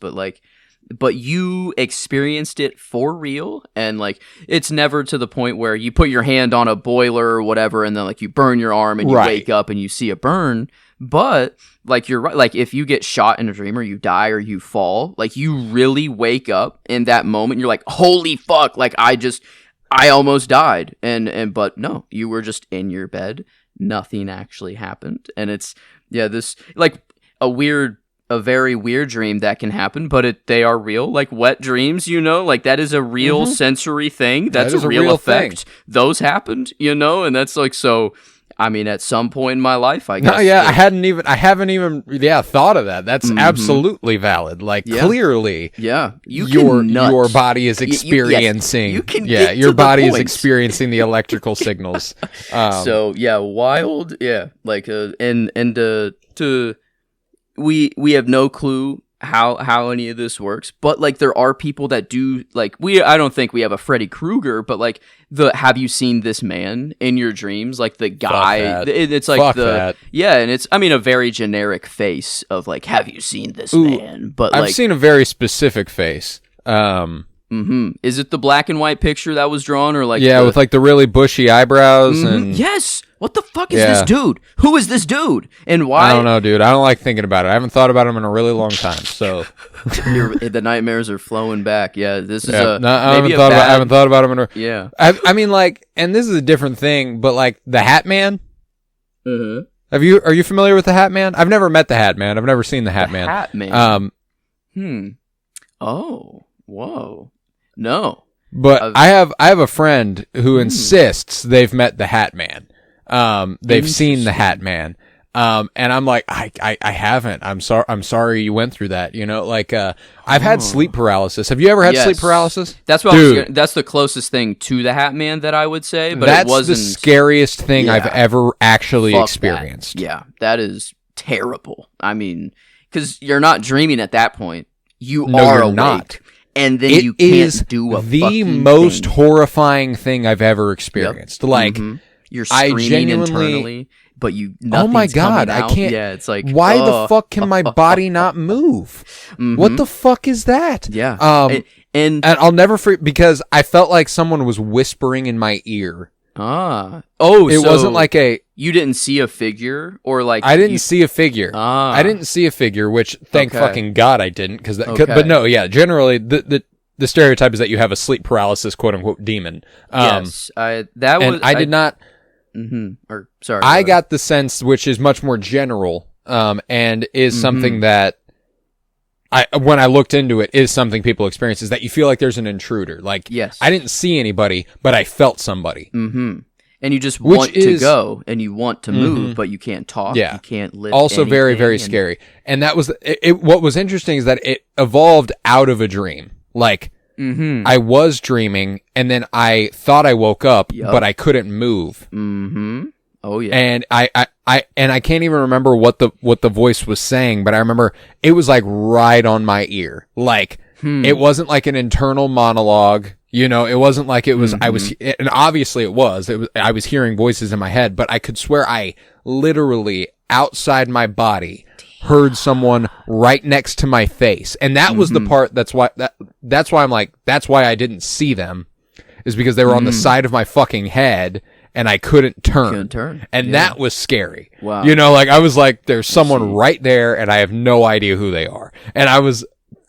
but you experienced it for real, and like it's never to the point where you put your hand on a boiler or whatever and then like you burn your arm and you wake up and you see a burn. But like you're right, like if you get shot in a dream or you die or you fall, like you really wake up in that moment, you're like, holy fuck, like I almost died, and but no, you were just in your bed, nothing actually happened. And it's this like a very weird dream that can happen, but they are real, like wet dreams, you know, like that is a real sensory thing. That's a real effect. Thing. Those happened, you know, and that's like, so, I mean, at some point in my life, I guess. No, I haven't even thought of that. That's absolutely valid. Like clearly, your body is experiencing, your body is experiencing the electrical signals. So wild. Yeah. Like, we have no clue how any of this works, but like there are people that do, like I don't think we have a Freddy Krueger, but like have you seen this man in your dreams? Like the guy, it's like and it's, I mean, a very generic face of like, have you seen this man? But I've seen a very specific face. Is it the black and white picture that was drawn, or like with like the really bushy eyebrows and yes? What the fuck is this dude? Who is this dude? And why? I don't know, dude. I don't like thinking about it. I haven't thought about him in a really long time. So the nightmares are flowing back. Yeah, this is I haven't thought about him in a I mean, like, and this is a different thing, but like the Hat Man. Are you familiar with the Hat Man? I've never met the Hat Man. I've never seen the Hat Man. Hat Man. Oh, whoa. No. But I have a friend who insists they've met the Hat Man. They've seen the Hat Man. And I'm like, I haven't. I'm sorry you went through that. You know, like, I've had sleep paralysis. Have you ever had sleep paralysis? That's what that's the closest thing to the Hat Man that I would say, but that's it wasn't the scariest thing I've ever actually experienced. That. Yeah, that is terrible. I mean, because you're not dreaming at that point. You are awake. Not. And then you can't do a the most horrifying thing I've ever experienced. Like, you're screaming internally, but oh my God, I can't. Yeah, it's like, why the fuck can my body not move? What the fuck is that? Yeah. And I'll never forget because I felt like someone was whispering in my ear. Oh, it wasn't like you didn't see a figure, or like I didn't see a figure. I didn't see a figure, which thank fucking God I didn't, but no, yeah. Generally, the stereotype is that you have a sleep paralysis, quote unquote, demon. Yes, I did not. Or sorry, I got the sense, which is much more general, and is something that when I looked into it, is something people experience, is that you feel like there's an intruder. Like, yes, I didn't see anybody, but I felt somebody. And you just want to go, and you want to move, but you can't talk. Yeah. You can't lift Also very, very scary. And that was, what was interesting is that it evolved out of a dream. Like, I was dreaming, and then I thought I woke up, but I couldn't move. Oh yeah. And I can't even remember what the voice was saying, but I remember it was like right on my ear. Like, it wasn't like an internal monologue. You know, it wasn't like it was, and obviously it was, I was hearing voices in my head, but I could swear I literally outside my body heard someone right next to my face. And that was the part, that's why I'm like, that's why I didn't see them, is because they were on the side of my fucking head and I couldn't turn. And that was scary. Wow. You know, like I was like, there's someone right there and I have no idea who they are. And I was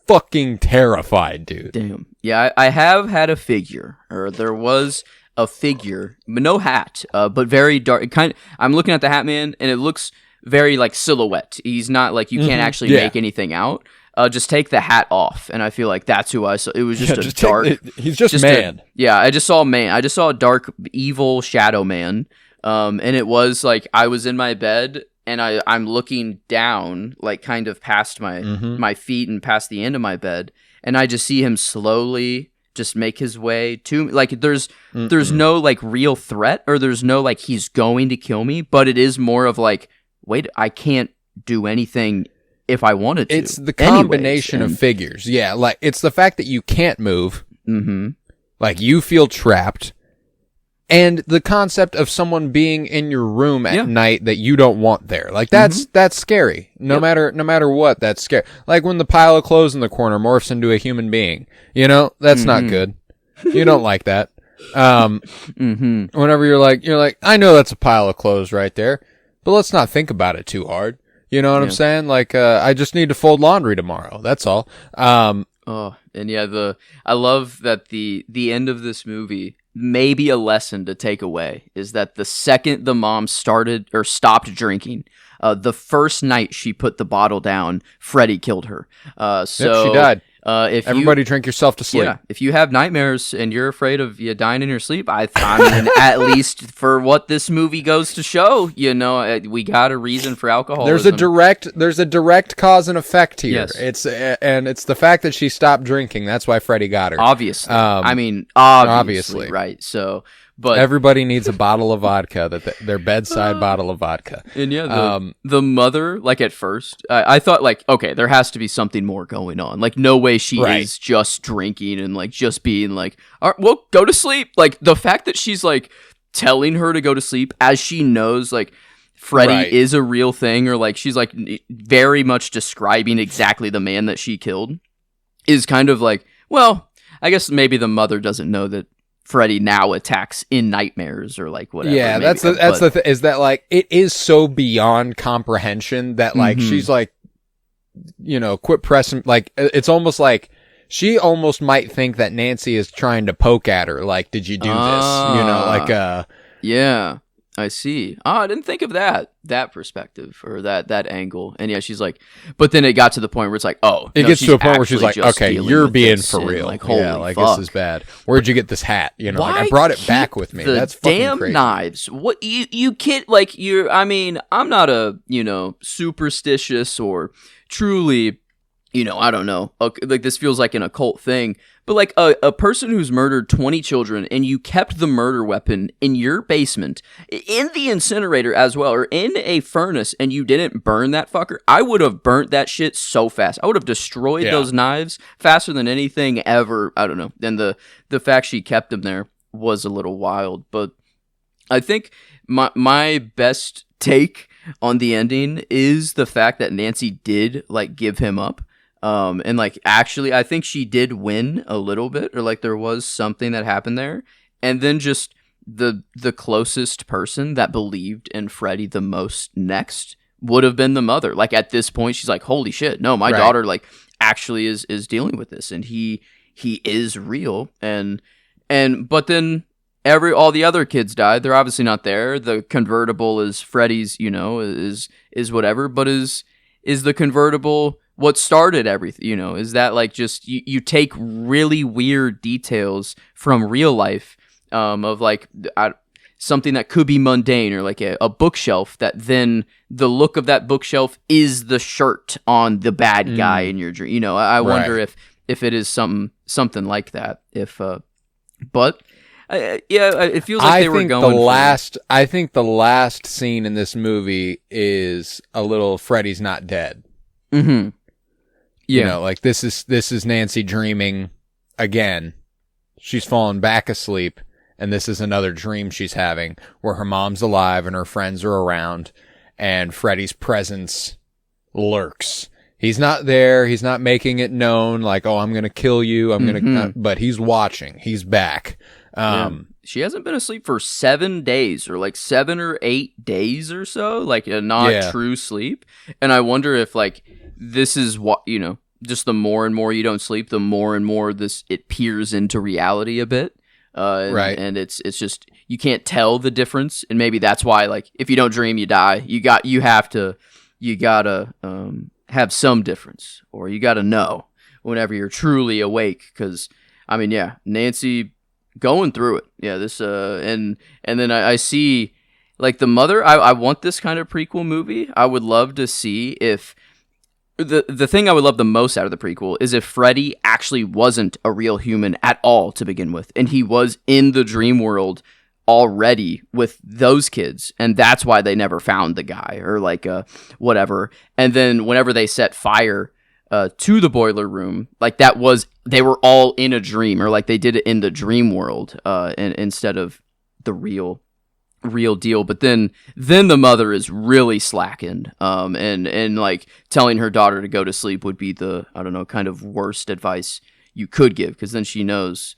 fucking terrified, dude. Damn. Yeah, I have had a figure, or there was a figure, but no hat, but very dark. I'm looking at the Hat Man, and it looks very like silhouette. He's not like you can't actually make anything out. Just take the hat off, and I feel like that's who I saw. It was just dark. He's just man. I just saw a man. I just saw a dark, evil shadow man. And it was like I was in my bed. And I'm looking down, like kind of past my feet and past the end of my bed, and I just see him slowly just make his way to me. Like there's no like real threat, or there's no like he's going to kill me, but it is more of like, wait, I can't do anything if I wanted to. It's the combination of figures, yeah. Like it's the fact that you can't move, like you feel trapped. And the concept of someone being in your room at night that you don't want there. Like that's scary. No matter what, that's scary. Like when the pile of clothes in the corner morphs into a human being. You know, that's not good. You don't like that. Whenever you're like, I know that's a pile of clothes right there, but let's not think about it too hard. You know what I'm saying? Like, I just need to fold laundry tomorrow. That's all. And yeah, I love that the end of this movie, maybe a lesson to take away, is that the second the mom stopped drinking, the first night she put the bottle down, Freddy killed her. So she died. If everybody drink yourself to sleep. Yeah, if you have nightmares and you're afraid of you dying in your sleep, I mean, at least for what this movie goes to show, you know, we got a reason for alcoholism. There's a direct cause and effect here. Yes. It's the fact that she stopped drinking. That's why Freddy got her. Obviously, obviously, right? So. But everybody needs a bottle of vodka, their bedside bottle of vodka. And yeah, the mother, like at first, I thought like, okay, there has to be something more going on. Like, no way she is just drinking and like just being like, all right, well, go to sleep. Like the fact that she's like telling her to go to sleep as she knows like Freddy is a real thing, or like she's like very much describing exactly the man that she killed, is kind of like, well, I guess maybe the mother doesn't know that Freddy now attacks in nightmares or like whatever. Yeah, that's the thing, is that like it is so beyond comprehension that like she's like, you know, quit pressing. Like it's almost like she almost might think that Nancy is trying to poke at her. Like, did you do this? You know, like yeah. I see. I didn't think of that perspective or that angle. And yeah, she's like, but then it got to the point where it's like, oh, it gets to a point where she's like, okay, you're being for real. Like, holy like fuck. this is bad. Where'd you get this hat? You know, like, I brought it back with me. That's fucking damn crazy. Knives. What you can't like I mean, I'm not a, you know, superstitious or truly, you know, I don't know. Like this feels like an occult thing. But like a person who's murdered 20 children and you kept the murder weapon in your basement, in the incinerator as well, or in a furnace, and you didn't burn that fucker, I would have burnt that shit so fast. I would have destroyed those knives faster than anything ever. I don't know. And the fact she kept them there was a little wild. But I think my best take on the ending is the fact that Nancy did like give him up. And like actually I think she did win a little bit, or like there was something that happened there, and then just the closest person that believed in Freddy the most next would have been the mother. Like at this point she's like, holy shit, no, my daughter like actually is dealing with this, and he is real. And but then all the other kids died. They're obviously not there. The convertible is Freddy's, you know, is whatever, but is the convertible what started everything? You know, is that like just you take really weird details from real life, of like something that could be mundane, or like a bookshelf, that then the look of that bookshelf is the shirt on the bad guy in your dream. You know, I wonder if it is something like that. But yeah, it feels like they were going. I think the last scene in this movie is a little Freddy's not dead. Mm-hmm. Yeah. You know, like this is Nancy dreaming again. She's fallen back asleep, and this is another dream she's having where her mom's alive and her friends are around, and Freddy's presence lurks. He's not there. He's not making it known like, oh, I'm going to kill you. But he's watching. He's back. She hasn't been asleep for 7 days, or like 7 or 8 days or so, like a not true sleep. And I wonder if like this is what, you know, just the more and more you don't sleep, the more and more it peers into reality a bit. And it's just, you can't tell the difference. And maybe that's why, like, if you don't dream, you die. You gotta have some difference, or you gotta know whenever you're truly awake. Cause I mean, yeah, Nancy going through it. Yeah. This, and then I see like the mother, I want this kind of prequel movie. I would love to see if the thing I would love the most out of the prequel is if Freddy actually wasn't a real human at all to begin with, and he was in the dream world already with those kids, and that's why they never found the guy, or like whatever. And then whenever they set fire to the boiler room, like they were all in a dream, or like they did it in the dream world, and instead of the real deal. But then the mother is really slackened, and like telling her daughter to go to sleep would be the, I don't know, kind of worst advice you could give, because then she knows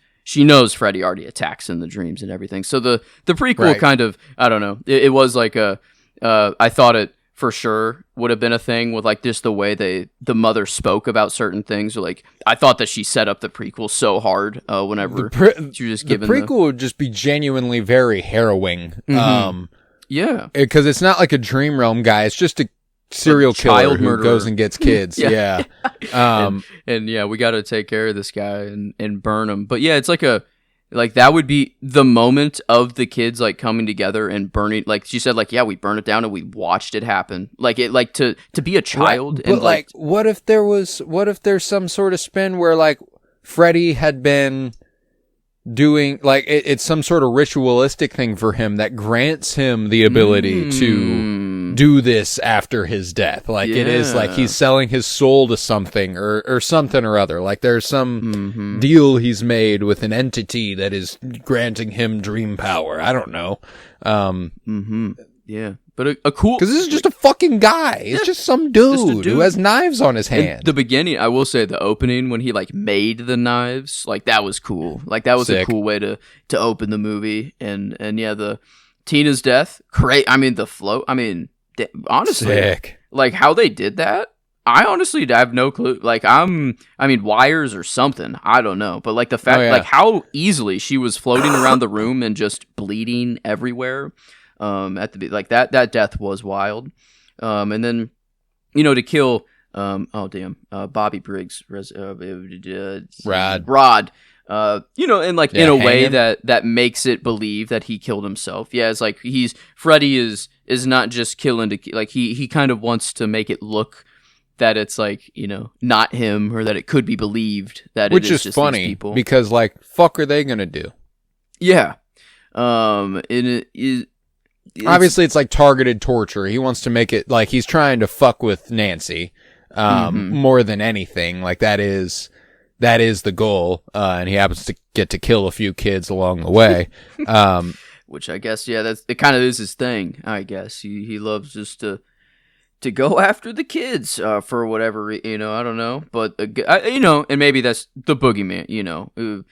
Freddy already attacks in the dreams and everything. So the prequel kind of, I don't know, it was like I thought it for sure would have been a thing with like just the way the mother spoke about certain things. Or like I thought that she set up the prequel so hard whenever she was just given the prequel would just be genuinely very harrowing. Yeah, because it's not like a dream realm guy. It's just a serial killer who goes and gets kids. yeah. And yeah, we got to take care of this guy and burn him. But yeah, it's like that would be the moment of the kids like coming together and burning. Like she said, like, yeah, we burned it down and we watched it happen. Like it, like to be a child. Right. But and like, what if there's some sort of spin where like Freddy had been doing like it's some sort of ritualistic thing for him that grants him the ability to do this after his death. Like it is like he's selling his soul to something or something or other. Like there's some deal he's made with an entity that is granting him dream power. I don't know. Yeah, but a cool... Because this is just a fucking guy. It's just some dude who has knives on his hand. In the beginning, I will say the opening when he like made the knives, like that was cool. Like that was a cool way to open the movie. And yeah, the Tina's death, great. I mean, the float. I mean, honestly, like how they did that. I honestly have no clue. Like I mean, wires or something. I don't know. But like the fact, like how easily she was floating around the room and just bleeding everywhere. At the like that death was wild. And then, you know, to kill Bobby Briggs, Rod. You know, and like in a way that makes it believe that he killed himself. Yeah, it's like Freddy is not just killing to like he kind of wants to make it look that it's like, you know, not him, or that it could be believed that which it is is just funny these people. Because like fuck are they gonna do? Yeah. And it is. Obviously, it's like targeted torture. He wants to make it like he's trying to fuck with Nancy more than anything. Like that is the goal, and he happens to get to kill a few kids along the way. Which I guess, yeah, it kind of is his thing. I guess he loves just to go after the kids for whatever, you know. I don't know, but you know, and maybe that's the boogeyman. You know.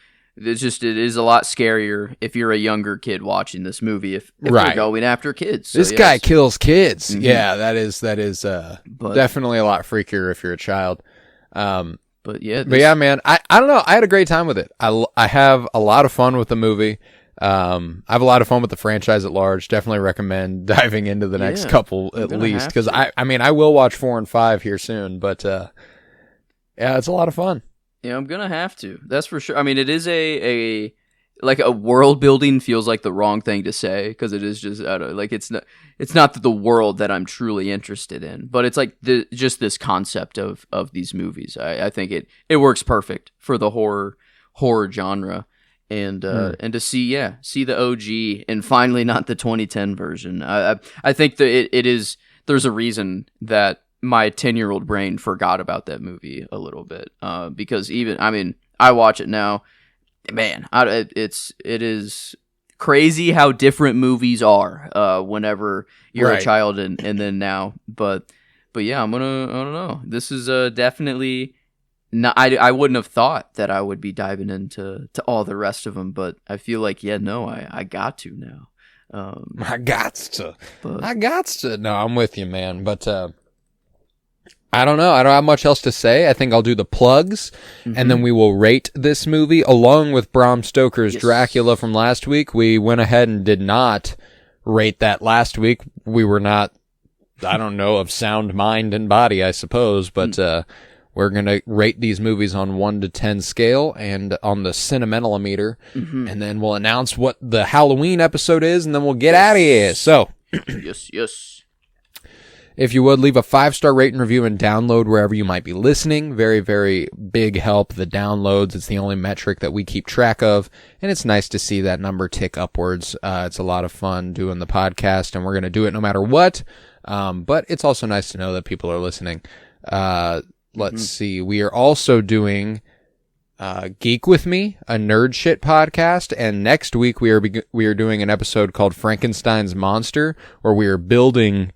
It is a lot scarier if you're a younger kid watching this movie. If they're going after kids, so this guy kills kids. Mm-hmm. Yeah, that is definitely a lot freakier if you're a child. But yeah, man, I don't know. I had a great time with it. I have a lot of fun with the movie. I have a lot of fun with the franchise at large. Definitely recommend diving into the next couple at least, because I mean I will watch 4 and 5 here soon. But yeah, it's a lot of fun. Yeah, I'm gonna have to. That's for sure. I mean, it is a world building feels like the wrong thing to say, because it is just like it's not the world that I'm truly interested in, but it's like just this concept of these movies. I think it works perfect for the horror genre, and to see the OG and finally not the 2010 version. I think that it is. There's a reason that my 10-year-old brain forgot about that movie a little bit, because I watch it now, man, it is crazy how different movies are whenever you're a child and then now, but yeah, I don't know, this is definitely not, I wouldn't have thought that I would be diving into all the rest of them, but I feel like I got to now. I got to. No, I'm with you, man, but I don't know. I don't have much else to say. I think I'll do the plugs, and then we will rate this movie along with Bram Stoker's Dracula from last week. We went ahead and did not rate that last week. We were not, I don't know, of sound mind and body, I suppose, but we're going to rate these movies on 1 to 10 scale and on the Cinementalimeter, and then we'll announce what the Halloween episode is, and then we'll get out of here. So, yes. If you would, leave a 5-star rate and review and download wherever you might be listening. Very, very big help. The downloads, it's the only metric that we keep track of, and it's nice to see that number tick upwards. It's a lot of fun doing the podcast, and we're going to do it no matter what. But it's also nice to know that people are listening. Let's see. We are also doing Geek With Me, a nerd shit podcast, and next week we are doing an episode called Frankenstein's Monster, where we're building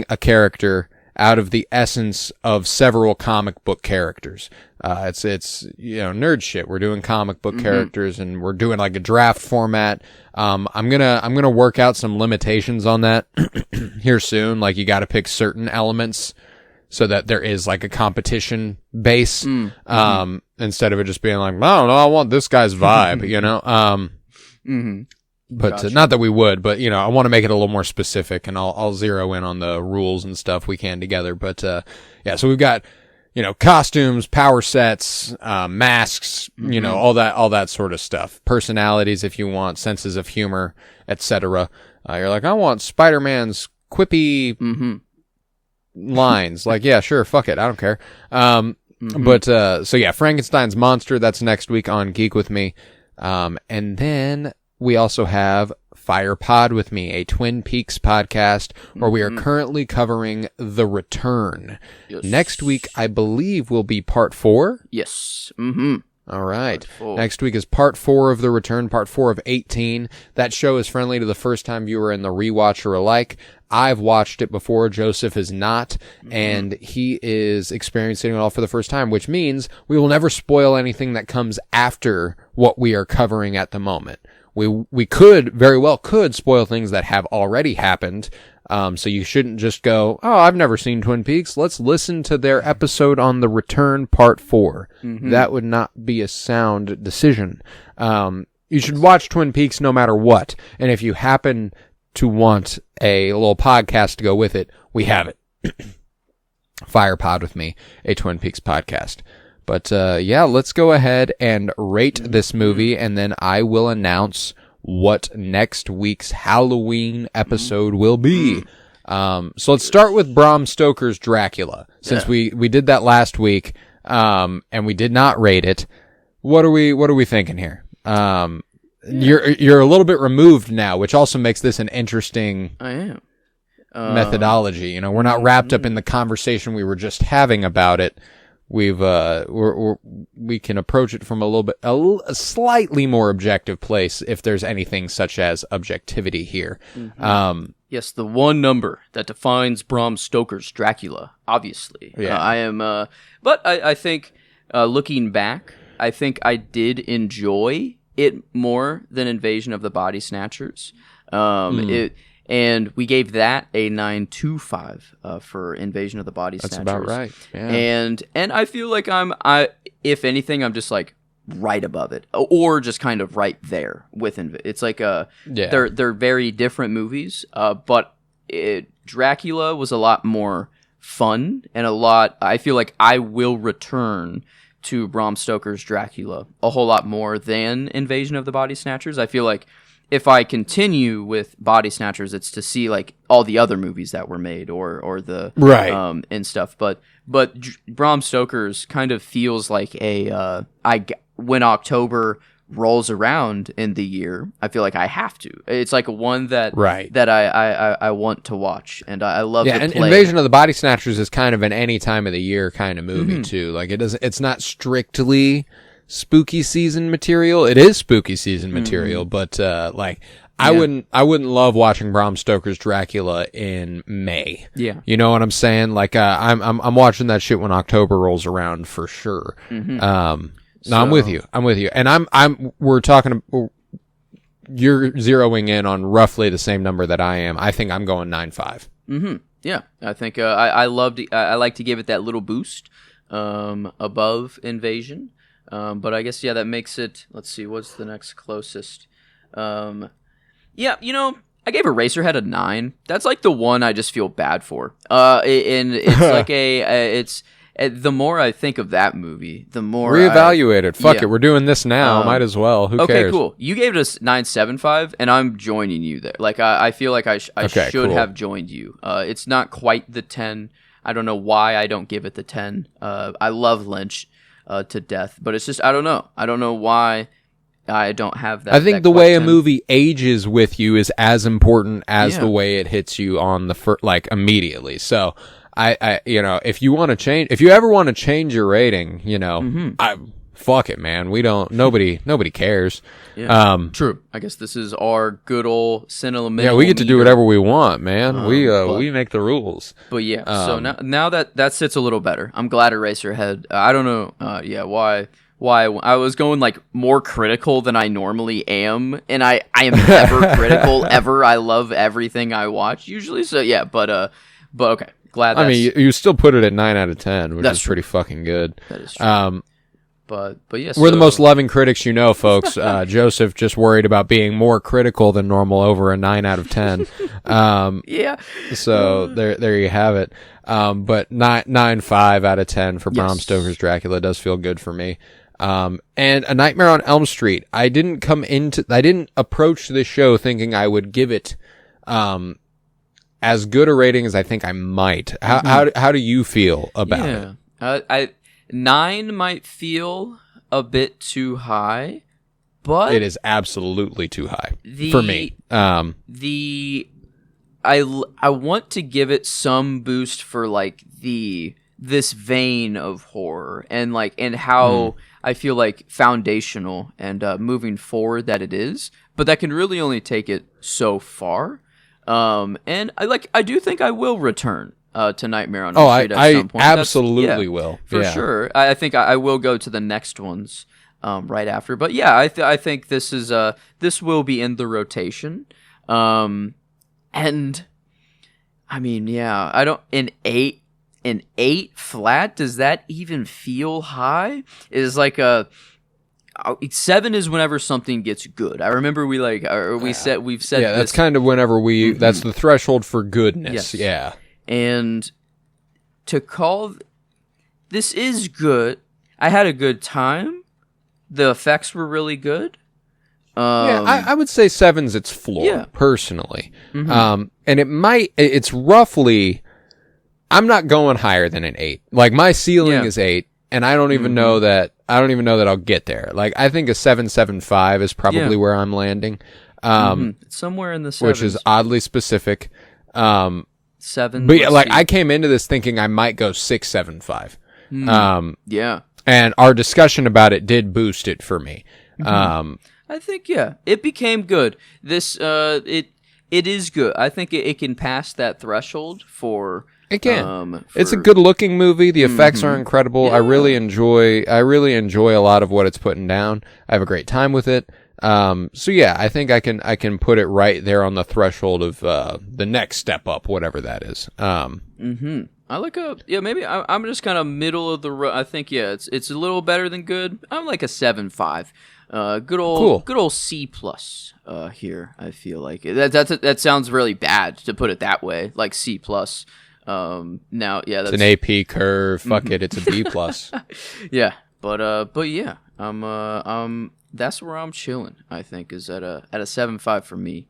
a character out of the essence of several comic book characters. It's you know, nerd shit. We're doing comic book characters, and we're doing like a draft format. I'm gonna work out some limitations on that here soon. Like you got to pick certain elements so that there is like a competition base, instead of it just being like, I don't know, I want this guy's vibe, you know. But gotcha. Not that we would, but you know, I want to make it a little more specific, and I'll zero in on the rules and stuff we can together. But yeah, so we've got, you know, costumes, power sets, masks, you know, all that sort of stuff. Personalities, if you want, senses of humor, etc. You're like, I want Spider-Man's quippy lines. Like, yeah, sure, fuck it, I don't care. But so yeah, Frankenstein's Monster. That's next week on Geek With Me, and then we also have Fire Pod With Me, a Twin Peaks podcast where we are currently covering The Return. Yes. Next week, I believe, will be part 4. Yes. All right. Next week is part 4 of The Return, part 4 of 18. That show is friendly to the first-time viewer and the rewatcher alike. I've watched it before. Joseph has not, and he is experiencing it all for the first time, which means we will never spoil anything that comes after what we are covering at the moment. We very well could spoil things that have already happened. So you shouldn't just go, oh, I've never seen Twin Peaks. Let's listen to their episode on The Return Part 4. That would not be a sound decision. You should watch Twin Peaks no matter what. And if you happen to want a little podcast to go with it, we have it. Fire Pod with me, a Twin Peaks podcast. But let's go ahead and rate this movie, and then I will announce what next week's Halloween episode will be. So let's start with Bram Stoker's Dracula, since we did that last week, and we did not rate it. What are we thinking here? You're a little bit removed now, which also makes this an interesting methodology. We're not wrapped up in the conversation we were just having about it. We can approach it from a slightly more objective place if there's anything such as objectivity here. Yes, the one number that defines Bram Stoker's Dracula, obviously. Yeah. But I think, looking back, I think I did enjoy it more than Invasion of the Body Snatchers. And we gave that a 9.25 for Invasion of the Body Snatchers. That's about right. Yeah. And I feel like if anything, I'm just like right above it, or just kind of right there with It's like they're very different movies. But Dracula was a lot more fun and I feel like I will return to Bram Stoker's Dracula a whole lot more than Invasion of the Body Snatchers. I feel like if I continue with Body Snatchers, it's to see like all the other movies that were made or the and stuff. But Bram Stoker's kind of feels like when October rolls around in the year, I feel like I have to. It's like one that I want to watch, and I love. Yeah, and Invasion of the Body Snatchers is kind of an any time of the year kind of movie too. Like it's not strictly spooky season material. It is spooky season material, but I wouldn't love watching Bram Stoker's Dracula in May. Yeah, you know what I'm saying? Like I'm watching that shit when October rolls around for sure. No, I'm with you. And we're talking, you're zeroing in on roughly the same number that I am. I think I'm going 9.5. Yeah. I think, I like to give it that little boost, above Invasion. But I guess, that makes it, let's see, what's the next closest? I gave Eraserhead a 9. That's like the one I just feel bad for. And it's like the more I think of that movie, the more reevaluate it. Fuck it, we're doing this now. Might as well. Who cares? Okay, cool. You gave it a 9.75, and I'm joining you there. Like I feel like I should have joined you. It's not quite the 10. I don't know why I don't give it the 10. I love Lynch to death, but it's just I don't know. I don't know why I don't have that. I think the way a movie ages with you is as important as the way it hits you on the immediately. So. I if you ever want to change your rating, fuck it, man. Nobody cares. Yeah. True. I guess this is our good old Cinementalists. Yeah, we get to do whatever we want, man. We make the rules. But so now that sits a little better. I'm glad Eraserhead. I don't know, why I was going like more critical than I normally am, and I am never critical ever. I love everything I watch usually. So but okay. Glad. I mean, you still put it at 9 out of 10, which is pretty fucking good. That is true. But yes, we're the most loving critics, folks. Joseph just worried about being more critical than normal over a 9 out of 10. So there you have it. But 9.5 out of 10 for Bram Stoker's Dracula does feel good for me. And A Nightmare on Elm Street. I didn't approach this show thinking I would give it, as good a rating as I think I might. How do you feel about it? 9 might feel a bit too high, but it is absolutely too high for me. I want to give it some boost for like the this vein of horror and how I feel like foundational and moving forward that it is, but that can really only take it so far. And I do think I will return to Nightmare on Elm Street at some point. I absolutely will. For sure. I think I will go to the next ones right after. But yeah, I think this is this will be in the rotation. And I mean, yeah, I don't an 8 flat, does that even feel high? Is like a 7 is whenever something gets good. I remember we've said yeah, that's kind of whenever that's the threshold for goodness. Yes. Yeah. And to call this is good. I had a good time. The effects were really good. I would say 7's its floor, personally. Mm-hmm. And it's roughly, I'm not going higher than an 8. Like, my ceiling is 8, and I don't even know that I'll get there. Like, I think a 7.75 is probably where I'm landing. Somewhere in the 7s. Which is oddly specific. 7. But yeah, like, I came into this thinking I might go 6.75. Yeah. And our discussion about it did boost it for me. I think, it became good. This, it is good. I think it can pass that threshold for... It can. It's a good-looking movie. The effects are incredible. Yeah. I really enjoy a lot of what it's putting down. I have a great time with it. So yeah, I think I can put it right there on the threshold of the next step up, whatever that is. I like maybe I'm just kind of middle of the road. I think it's a little better than good. I'm like a 7.5. Good old C plus here. I feel like that sounds really bad to put it that way, like C plus. Now, that's it's an AP curve. Fuck it, it's a B plus. Yeah, but yeah, that's where I'm chilling. I think is at a 7.5 for me.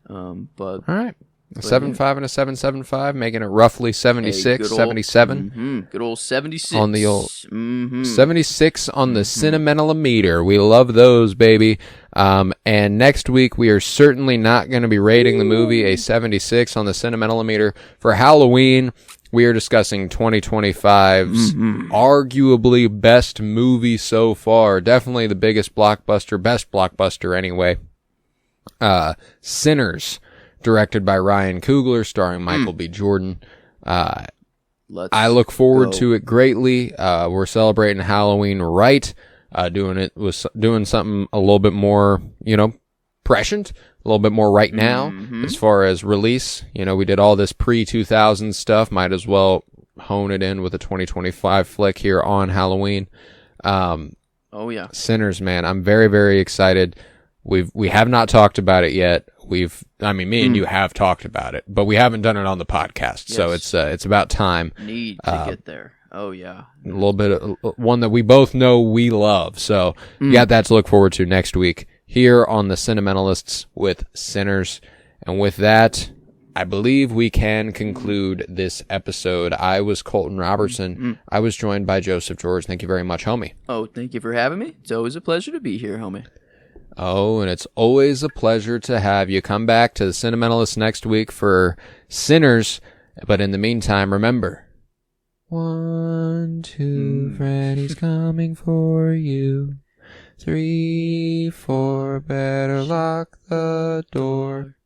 But all right. A 7.5 and a 7.75, making it roughly 76, 77. Good old 76. On the old 76 on the Cinementalimeter. We love those, baby. And next week, we are certainly not going to be rating the movie a 76 on the Cinementalimeter. For Halloween, we are discussing 2025's arguably best movie so far. Definitely the biggest blockbuster, best blockbuster anyway. Sinners. Directed by Ryan Coogler, starring Michael B. Jordan. I look forward to it greatly. We're celebrating Halloween right. Doing something a little bit more, prescient, a little bit more right now as far as release. We did all this pre-2000 stuff. Might as well hone it in with a 2025 flick here on Halloween. Sinners, man. I'm very, very excited. We have not talked about it yet. Me and you have talked about it, but we haven't done it on the podcast. Yes. So it's about time. Need to get there. Oh yeah. A little bit of one that we both know we love. So you got that to look forward to next week here on the Cinementalists with Sinners. And with that, I believe we can conclude this episode. I was Colton Robertson. I was joined by Joseph George. Thank you very much, homie. Oh, thank you for having me. It's always a pleasure to be here, homie. Oh, and it's always a pleasure to have you. Come back to the Cinementalists next week for Sinners. But in the meantime, remember, 1, 2, Freddy's coming for you. 3, 4, better lock the door.